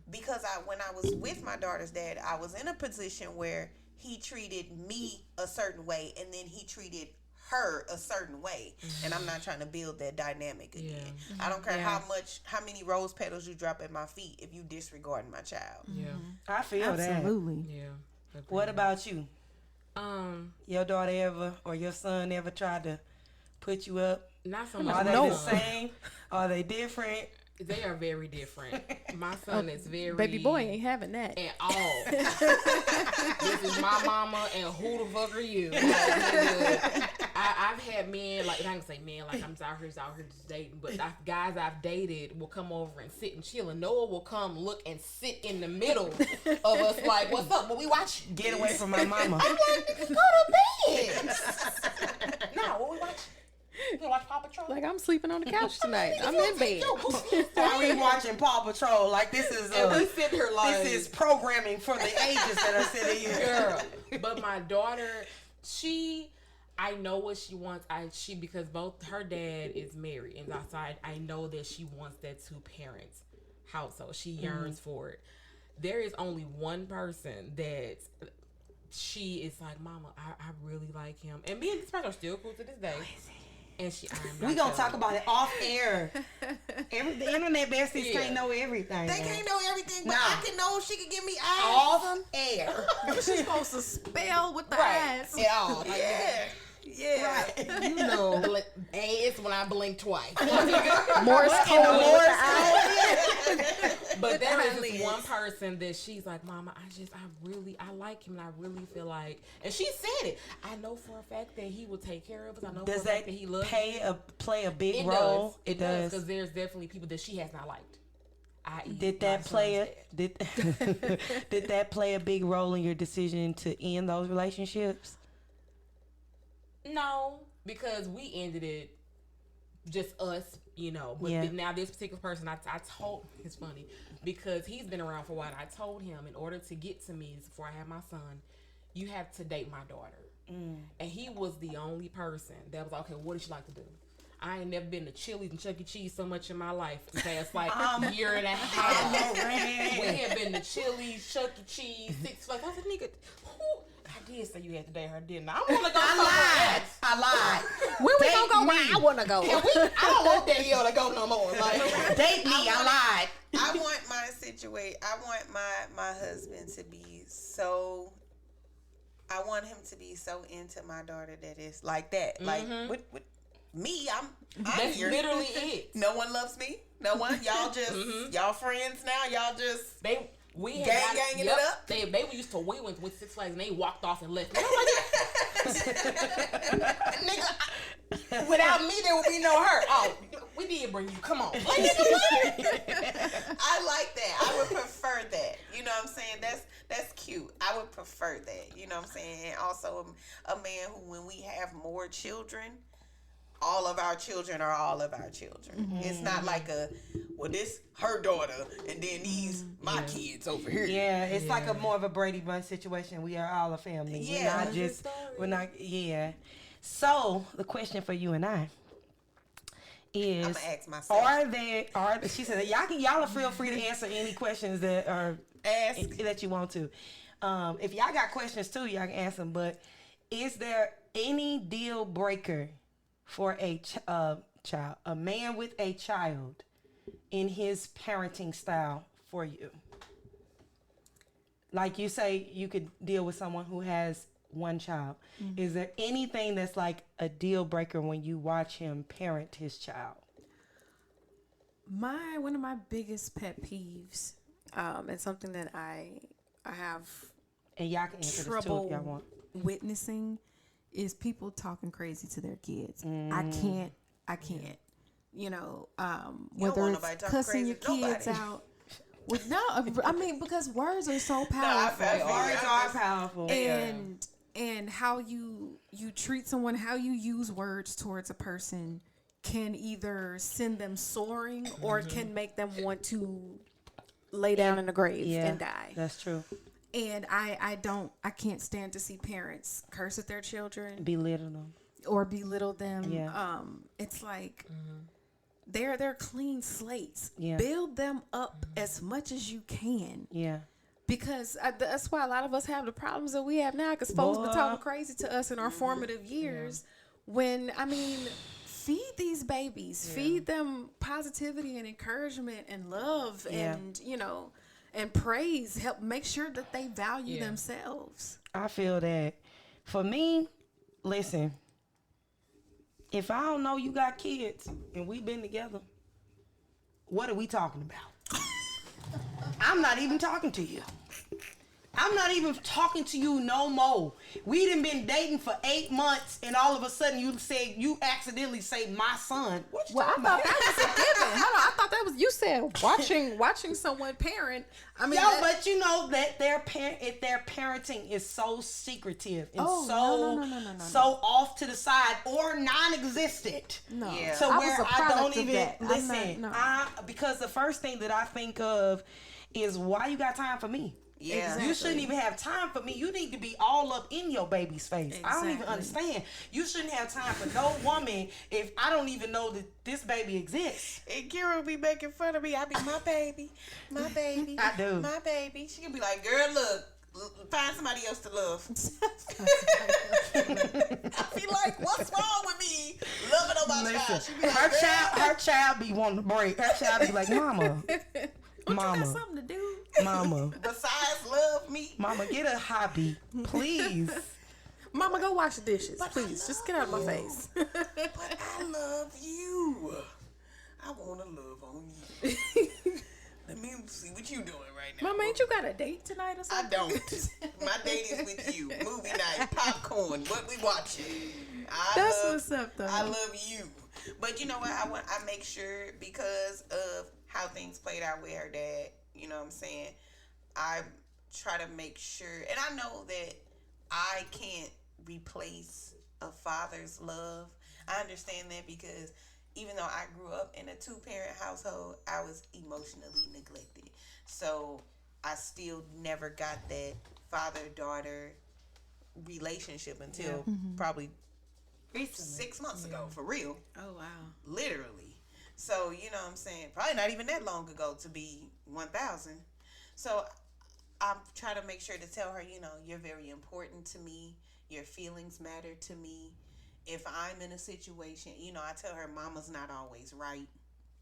Because when I was with my daughter's dad, I was in a position where he treated me a certain way and then he treated her a certain way. And I'm not trying to build that dynamic again. I don't care how many rose petals you drop at my feet if you disregarding my child. Yeah. I feel Absolutely. Yeah. that. What about you? Your daughter ever or your son ever tried to put you up? Not so much. Are they the same? Are they different? They are very different. My son is very Baby boy ain't having that at all. This is my mama, and who the fuck are you? I've had men, like, I can say men, like, I'm out here just dating, but guys I've dated will come over and sit and chill, and Noah will come look and sit in the middle of us, like, what's up? What we watch? Get away from my mama. I'm like, go to bed. Nah, what we watch? You watch Paw Patrol? like I'm sleeping on the couch tonight. I'm in bed. Are we watching Paw Patrol? Like, this is And we sit here like, this is programming for the ages that are sitting here. girl. But my daughter, I know what she wants. Because both her dad is married, and I know that she wants that 2-parent household. She yearns for it. There is only one person that she is like, Mama, I really like him, and me and this person are still cool to this day. And We gonna talk about it off air. The internet besties can't know everything. They can't know everything, but Nah. I can know she can give me eyes. Off air. She's supposed to spell with the right. eyes. At all. Like, Yeah. Right. you know, it's when I blink twice. Morse code with the eyes. But there is this one person that she's like, Mama, I like him, and I really feel like, and she said it, I know for a fact that he will take care of us. I know Does for a fact that he loves me. play a big It role? does. It does, because there's definitely people that she has not liked. Did that play did that play a big role in your decision to end those relationships? No, because we ended it just us, you know. But now this particular person, I told, it's funny because he's been around for a while. I told him, in order to get to me before I had my son, you have to date my daughter. And he was the only person that was like, okay, what does she like to do? I ain't never been to Chili's and Chuck E. Cheese so much in my life. In the past, like, year and a half. We had been to Chili's, Chuck E. Cheese, Six Flags. I was like, nigga, I did say you had to date her, didn't I? I want to go somewhere else. I lied. When we gonna go where I wanna go? I don't want Danielle to go no more. Like, Date me. I lied. I want my situation. I want my husband to be so. I want him to be so into my daughter that it's like that. Like with me, I'm that's here. literally it. No one loves me. No one. Y'all just y'all friends now. Y'all just We had ganging it up. They used to we went with Six Flags and they walked off and left. And I'm like, nigga, without me there would be no her. Oh, we did bring you. Come on. Like, nigga, what? I like that. I would prefer that. You know what I'm saying? That's cute. I would prefer that. You know what I'm saying? And also a man who, when we have more children, all of our children are all of our children. It's not like this her daughter and then these my kids over here. Yeah, it's like a more of a Brady Bunch situation. We are all a family. Yeah. We're not. So the question for you and I is, I'm gonna ask myself. she said y'all are feel free to answer any questions that are asked that you want to. If y'all got questions too, y'all can ask them. But is there any deal breaker for a child, a man with a child, in his parenting style for you? Like you say, you could deal with someone who has one child. Is there anything that's like a deal breaker when you watch him parent his child? One of my biggest pet peeves, and something that I have And y'all can answer this too if trouble y'all want. witnessing is people talking crazy to their kids. I can't. You know, whether want it's nobody talking cussing crazy your to nobody. kids out. With, no, I mean, because words are so I powerful. feel you. Words are powerful. And how you treat someone, how you use words towards a person can either send them soaring or can make them want to lay down in the grave and die. That's true. And I can't stand to see parents curse at their children, Belittle them. or belittle them. Yeah. It's like they're clean slates. Yeah. Build them up as much as you can. Yeah. Because that's why a lot of us have the problems that we have now. Because folks been talking crazy to us in our formative years. When, I mean, feed these babies. Feed them positivity and encouragement and love and, you know, and praise. Help make sure that they value themselves. I feel that. For me, listen, if I don't know you got kids and we've been together, what are we talking about? I'm not even talking to you. I'm not even talking to you no more. We done been dating for 8 months, and all of a sudden you accidentally say my son. What you Well, I talking thought about? that was a given. Hold on, I thought that was, you said watching someone parent. I mean, But you know that their parenting is so secretive and no. so off to the side or non-existent. no. Yeah. So I where was a I don't product of even that. I'm listen. not- Because the first thing that I think of is why you got time for me. Yeah. You shouldn't even have time for me. You need to be all up in your baby's face. I don't even Exactly. understand. You shouldn't have time for no woman if I don't even know that this baby exists. And Kira be making fun of me. I be my baby. I do. My baby. She can be like, girl, look, find somebody else to love. I be like, what's wrong with me? Loving on my child. She be like, Her child be wanting to break. Her child be like, mama, You got something to do. mama, besides love me. mama, get a hobby, please. Mama, go wash the dishes, please. Just get out of my face. But I love you. I want to love on you. Let me see what you doing right now. Mama, ain't you got a date tonight or I something? don't. My date is with you. Movie night, popcorn, what we watching. That's what's up, though. I love you. But you know what? I make sure because of how things played out with her dad, you know what I'm saying? I try to make sure, and I know that I can't replace a father's love. I understand that because even though I grew up in a 2-parent household, I was emotionally neglected. So I still never got that father-daughter relationship until probably 6 months ago, for real. Oh, wow. Literally. So, you know what I'm saying? Probably not even that long ago to be 1,000. So I'm trying to make sure to tell her, you know, you're very important to me. Your feelings matter to me. If I'm in a situation, you know, I tell her mama's not always right.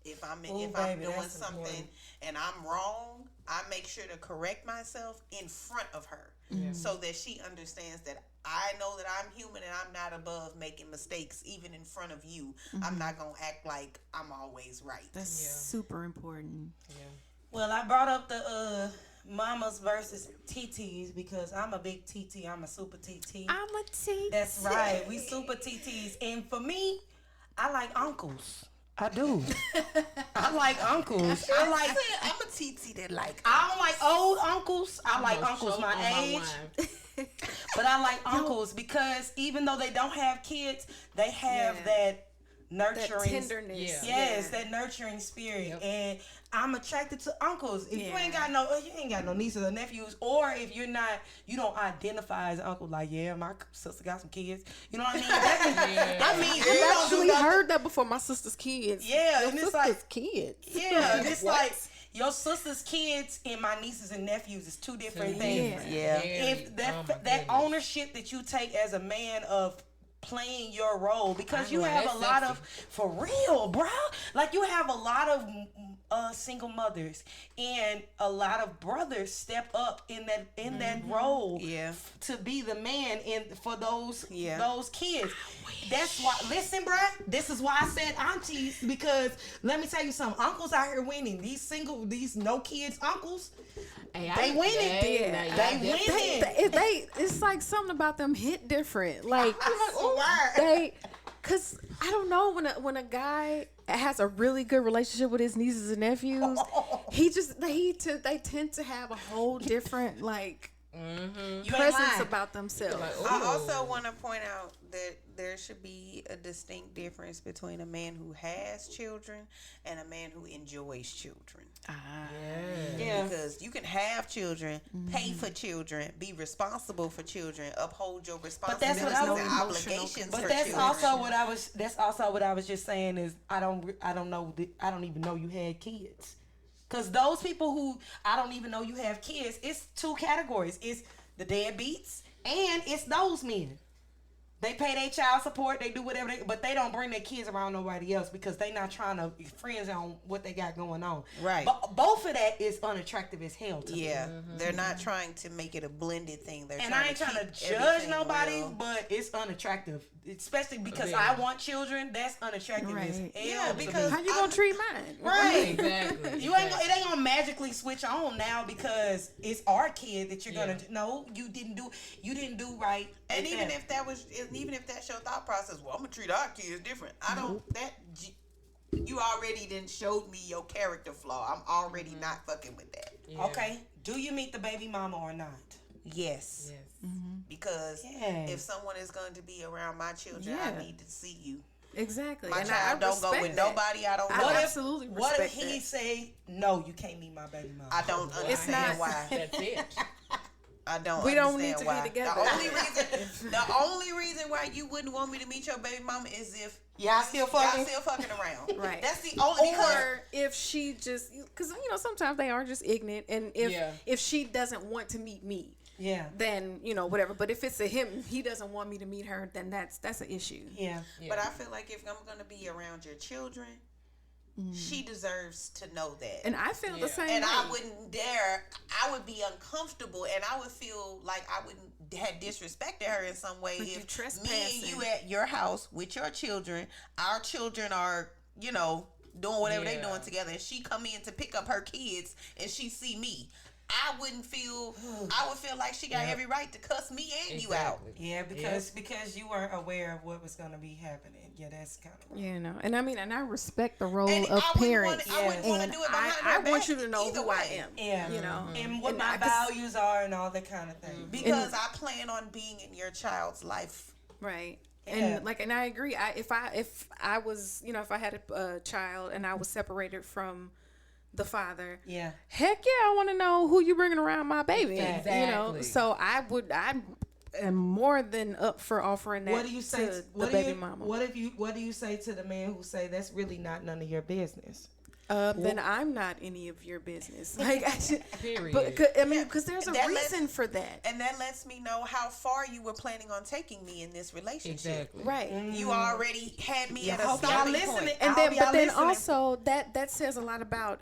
If I'm doing something important and I'm wrong, I make sure to correct myself in front of her so that she understands that I know that I'm human and I'm not above making mistakes even in front of you. I'm not going to act like I'm always right. That's super important. Yeah. Well, I brought up the mamas versus TTs because I'm a big TT. I'm a super TT. I'm a TT. That's right. We super TTs. And for me, I like uncles. I do. I like uncles. I'm a TT that like. I don't like old uncles. I like uncles my age. But I like uncles because even though they don't have kids, they have that nurturing, that tenderness. Yes, that nurturing spirit. Yep. And I'm attracted to uncles. If you ain't got no nieces or nephews, or if you don't identify as an uncle, like, yeah, my sister got some kids. You know what I mean? That means you I've don't do actually nothing. heard that before. My sister's kids. Yeah, Your and it's sister's like kids. Yeah, and it's like your sister's kids and my nieces and nephews is two different things. Yeah. If that ownership that you take as a man of playing your role, because you have a lot of, for real, bro, like you have a lot single mothers, and a lot of brothers step up in that role to be the man for those kids. That's why, listen, bruh, this is why I said aunties, because let me tell you something, uncles out here winning. These no kids uncles, they winning. They winning. It's like something about them hit different. Like cause I don't know, when a guy has a really good relationship with his nieces and nephews, they tend to have a whole different presence about themselves. I also want to point out that there should be a distinct difference between a man who has children and a man who enjoys children. Because you can have children, pay for children, be responsible for children, uphold your responsibilities and obligations for children. That's also what I was just saying is I don't even know you had kids. Because those people who I don't even know you have kids, it's two categories. It's the deadbeats and it's those men. They pay their child support, they do whatever, but they don't bring their kids around nobody else because they not trying to friends on what they got going on. Right. But both of that is unattractive as hell to me. They're not trying to make it a blended thing. I ain't trying to judge nobody, but it's unattractive. Especially because I want children, that's unattractive as hell. Yeah, because how you gonna treat mine? Right. Exactly. It ain't gonna magically switch on now because it's our kid that you're gonna no, you didn't do right. And even if that's your thought process, well, I'm gonna treat our kids different. You already done showed me your character flaw. I'm already not fucking with that. Yeah. Okay. Do you meet the baby mama or not? Yes. Because if someone is going to be around my children, I need to see you. Exactly. My and child don't go with nobody. I don't know. Absolutely respect What if he say, no, you can't meet my baby mama? I don't understand why. That's it. I don't. We don't need to why. be together. The only reason why you wouldn't want me to meet your baby mama is if y'all still fucking around. Right. That's the only. Or if she just, because sometimes they are just ignorant, and if she doesn't want to meet me, then whatever. But if it's he doesn't want me to meet her, then that's an issue. Yeah. But I feel like if I'm gonna be around your children, she deserves to know that. And I feel the same and way. I wouldn't dare. I would be uncomfortable, and I would feel like I wouldn't have disrespected her in some way if me and you at your house with your children, our children are doing whatever they doing together, and she come in to pick up her kids and she see me. I would feel like she got every right to cuss me and you out. Yeah, because you weren't aware of what was going to be happening. Yeah, that's kind of and I respect the role of parents. I wouldn't want to do it behind her back. I want you to know who I am. Yeah. And what my values are and all that kind of thing. Because I plan on being in your child's life. Right. And and I agree. If I was, if I had a child and I was separated from the father, heck yeah, I want to know who you bringing around my baby. Exactly. So I am more than up for offering that. What do you say to the baby mama? What do you say to the man who say that's really not none of your business? Then I'm not any of your business. Period. But because there's a reason for that, and that lets me know how far you were planning on taking me in this relationship. Exactly. Right? You already had me at a stopping point. And then also that says a lot about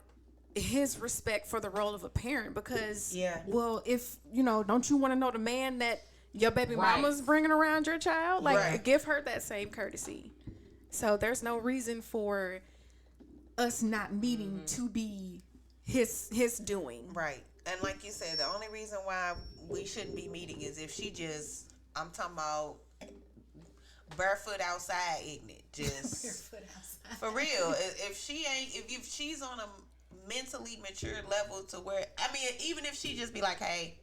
his respect for the role of a parent, because well, if don't you want to know the man that your baby mama's bringing around your child? Give her that same courtesy. So there's no reason for us not meeting to be his doing. Right. And like you said, the only reason why we shouldn't be meeting is if she just, I'm talking about barefoot outside ignorant. Just barefoot outside. For real. If she's on a mentally mature level to where, even if she just be like, hey,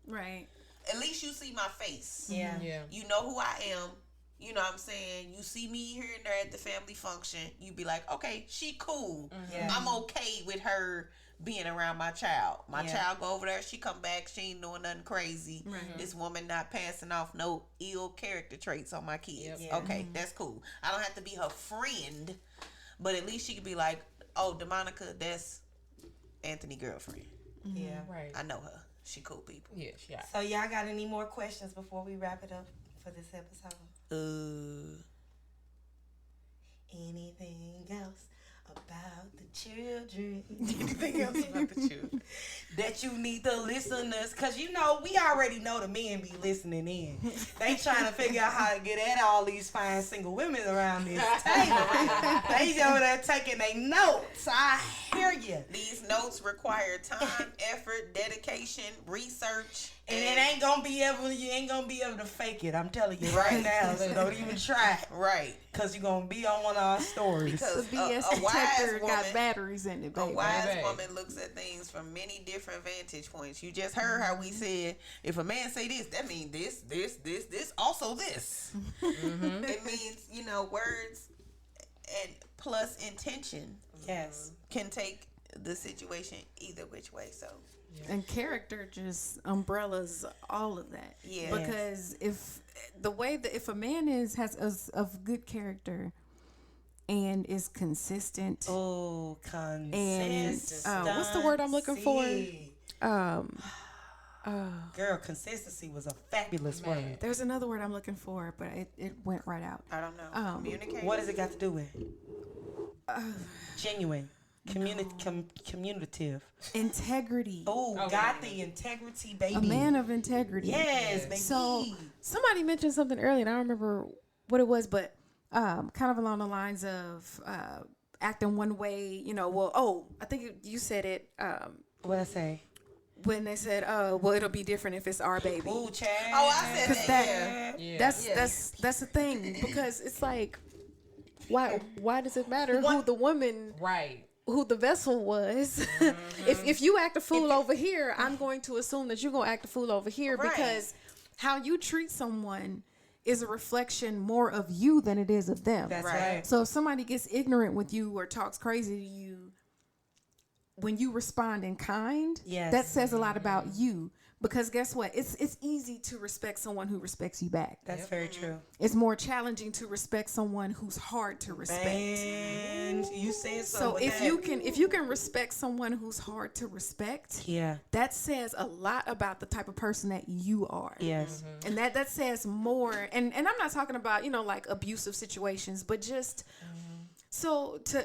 right, at least you see my face. Yeah. You know who I am. You know what I'm saying? You see me here and there at the family function. You be like, okay, she cool. I'm okay with her being around my child. My child go over there. She come back. She ain't doing nothing crazy. This woman not passing off no ill character traits on my kids. Okay, that's cool. I don't have to be her friend. But at least she could be like, oh, DeMonica, that's Anthony girlfriend. Yeah. Right. I know her. She cool people. Yeah. So y'all got any more questions before we wrap it up for this episode? Anything else? about the children. Anything else about the children? That you need the listeners, because you know we already know the men be listening in. They trying to figure out how to get at all these fine single women around this table. They over there taking their notes. I hear you. These notes require time, effort, dedication, research. And you ain't gonna be able to fake it. I'm telling you right now. So don't even try. Right. Cause you're gonna be on one of our stories. Because The BS a wise detector woman, got batteries in it, a baby. wise Baby. woman looks at things from many different vantage points. You just heard how we said, if a man say this, that means this, also this. It means, words and plus intention Yes. Mm-hmm. can take the situation either which way. So And character just umbrellas all of that. Yeah. Because if a man has of good character and is consistent, Oh, and consistency. what's the word I'm looking for? Girl, consistency was a fabulous word. There's another word I'm looking for, but it went right out. I don't know. Communicate. What does it got to do with? Genuine. Communicative. Integrity. Oh, got the integrity, baby. A man of integrity. Yes, baby. So somebody mentioned something earlier, and I don't remember what it was, but kind of along the lines of acting one way. I think you said it. What I say? When they said, well, it'll be different if it's our baby. Ooh, Chad. Oh, I said that. Yeah. That's the thing, because it's like, why does it matter who the woman, Right. who the vessel was? If you act a fool over here, I'm going to assume that you're going to act a fool over here, Right. because how you treat someone is a reflection more of you than it is of them. That's Right. right. So if somebody gets ignorant with you or talks crazy to you, when you respond in kind, Yes. that says a lot about you. Because guess what? It's easy to respect someone who respects you back. That's very true. It's more challenging to respect someone who's hard to respect. And you said So if you can respect someone who's hard to respect, Yeah. that says a lot about the type of person that you are. Yes. And that says more. And I'm not talking about, like abusive situations, but just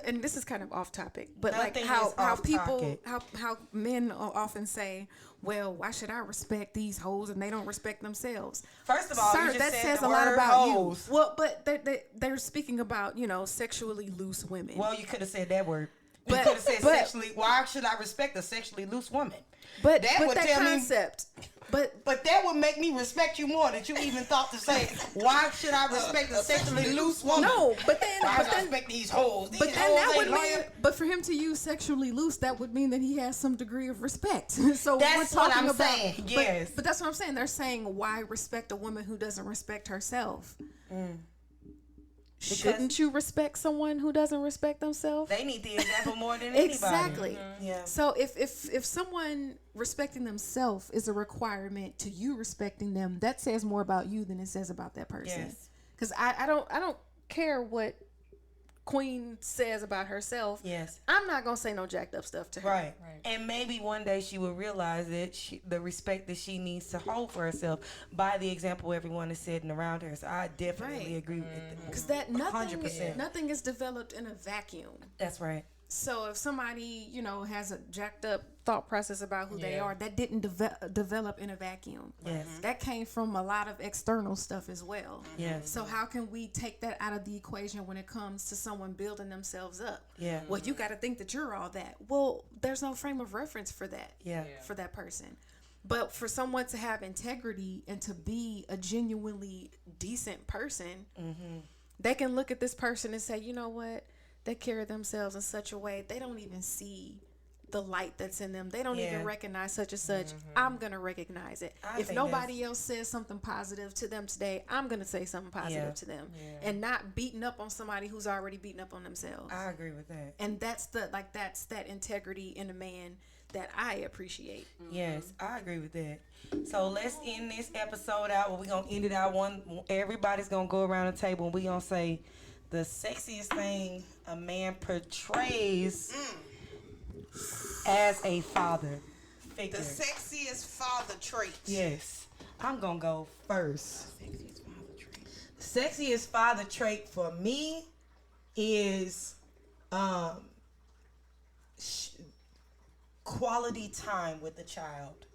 and this is kind of off topic, but Nothing like how is off people topic. how men often say, well, why should I respect these hoes and they don't respect themselves? First of all, Sir, you just that said says the a lot word about hoes. you. Well, but they're speaking about, sexually loose women. Well, you could have said that word. You But- could have said but- sexually. Why should I respect a sexually loose woman? but that would tell me- concept. But But that would make me respect you more that you even thought to say, why should I respect a sexually loose woman? no, but then Why but should I then respect these hoes? These But then hoes that ain't would loyal. mean, but for him to use sexually loose, that would mean that he has some degree of respect. So That's we're what talking I'm about, saying, yes. But that's what I'm saying. They're saying, why respect a woman who doesn't respect herself? Shouldn't you respect someone who doesn't respect themselves? They need the example more than anybody. Exactly. Yeah. So if someone respecting themselves is a requirement to you respecting them, that says more about you than it says about that person. Yes. Because I don't care what Queen says about herself. Yes. I'm not gonna say no jacked up stuff to her. Right. And maybe one day she will realize that the respect that she needs to hold for herself by the example everyone is sitting around her. So I definitely Right. agree with it. Because that 100%. nothing is developed in a vacuum. That's right. So if somebody has a jacked up thought process about who they Yeah. are, that didn't develop in a vacuum. Yes. That came from a lot of external stuff as well. Yes. So how can we take that out of the equation when it comes to someone building themselves up? Yeah. Well, you got to think that you're all that. Well, there's no frame of reference for that. Yeah. For that person. But for someone to have integrity and to be a genuinely decent person, they can look at this person and say, you know what? They carry themselves in such a way they don't even see the light that's in them. They don't Yeah. even recognize such and such. I'm gonna recognize it. I If think nobody else says something positive to them today, I'm gonna say something positive Yeah. to them, and not beating up on somebody who's already beating up on themselves. I agree with that. And that's that integrity in a man that I appreciate. Yes, I agree with that. So let's end this episode out. We're going to end it out everybody's going to go around the table and we're going to say the sexiest thing a man portrays as a father figure. The sexiest father traits. Yes. I'm going to go first. Sexiest father trait for me is quality time with the child.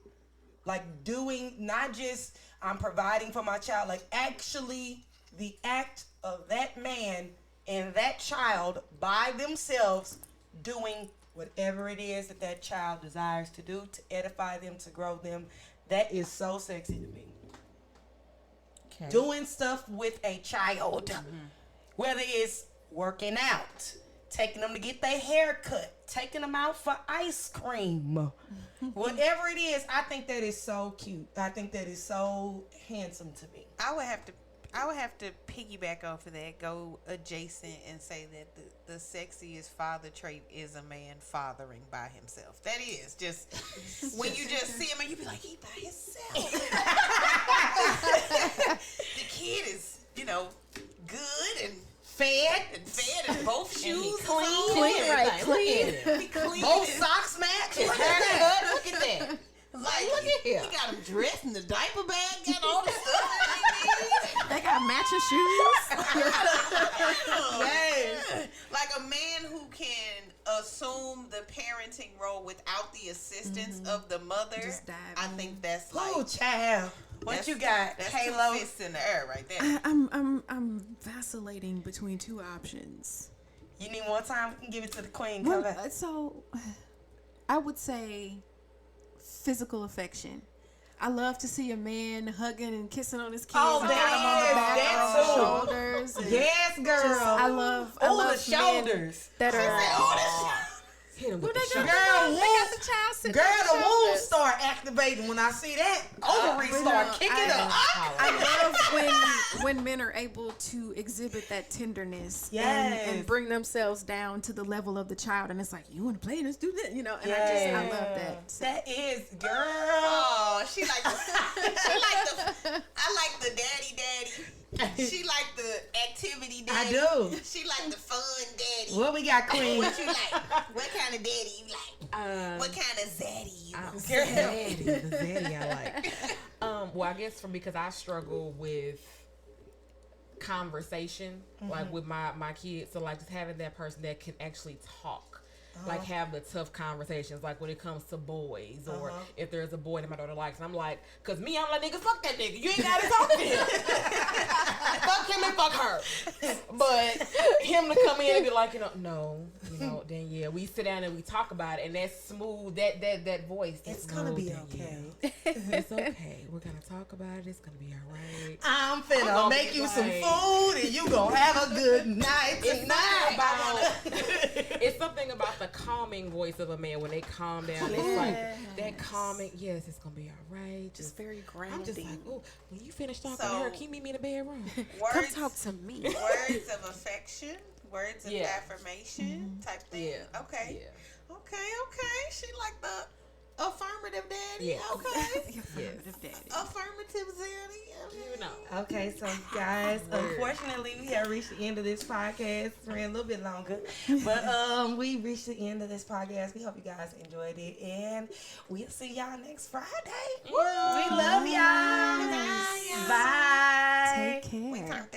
Like doing, not just I'm providing for my child, like actually the act of that man and that child by themselves doing whatever it is that that child desires to do to edify them, to grow them. That is so sexy to me. Okay. Doing stuff with a child, whether it's working out, taking them to get their hair cut, taking them out for ice cream, whatever it is, I think that is so cute. I think that is so handsome to me. I would have to piggyback off of that, go adjacent and say that the sexiest father trait is a man fathering by himself. That is just when you just see him and you be like, he by himself. The kid is, good and fed and both shoes clean, right? Clean. Both socks match. Look at that. Like, look at him. He got him dressed in the diaper bag, got all the stuff that he needs. They got matching shoes. Yes. Like a man who can assume the parenting role without the assistance of the mother. Just dive I in. think that's like, Oh, child. What you got? That's Halo. 2 fists in the air right there. I'm vacillating between two options. You need more time? We can give it to the queen. Well, Come back. so I would say physical affection. I love to see a man hugging and kissing on his kids. Oh, and got 'em on the back that or on the too. shoulders. And Yes, girl. I love the men shoulders. that are. Hit him What with they the got? Girl, They got the child sitting Girl, on the their wounds shoulders. start activating when I see that. Ovaries But start no, kicking up. I love when men are able to exhibit that tenderness Yes. and bring themselves down to the level of the child, and it's like, you want to play? Let's do that, And I love that. That is, girl. Oh, she like I like the daddy. She like the activity I daddy. do. She like the fun daddy. What we got, queen? What you like? What kind of daddy you like? What kind of zaddy you want? The zaddy I like. Well, I guess because I struggle with conversation, like with my kids. So like just having that person that can actually talk. Like have the tough conversations, like when it comes to boys, or if there's a boy that my daughter likes, and I'm like, cause me, I'm like, nigga, fuck that nigga. You ain't gotta talk to him. Fuck him and fuck her. But him to come in and be like, then yeah, we sit down and we talk about it, and that smooth, that voice. It's gonna be okay. It's okay. We're gonna talk about it. It's gonna be all right. I'm finna make you some food, and you gonna have a good night tonight. It's something about the calming voice of a man when they calm down. It's like that calming. Yes, it's gonna be all right. Just very grounding. I'm just like, oh, when you finish talking to her, can you meet me in the bedroom? Come talk to me. Words of affection, words of affirmation type thing. Yeah. Okay. Yeah. Okay. She like the affirmative daddy. Yeah. Okay. Affirmative daddy. Affirmative daddy. You know. Okay, so guys, unfortunately, we have reached the end of this podcast. It's ran a little bit longer, but we reached the end of this podcast. We hope you guys enjoyed it, and we'll see y'all next Friday. Woo! We love y'all. Bye. Take care. We turned up.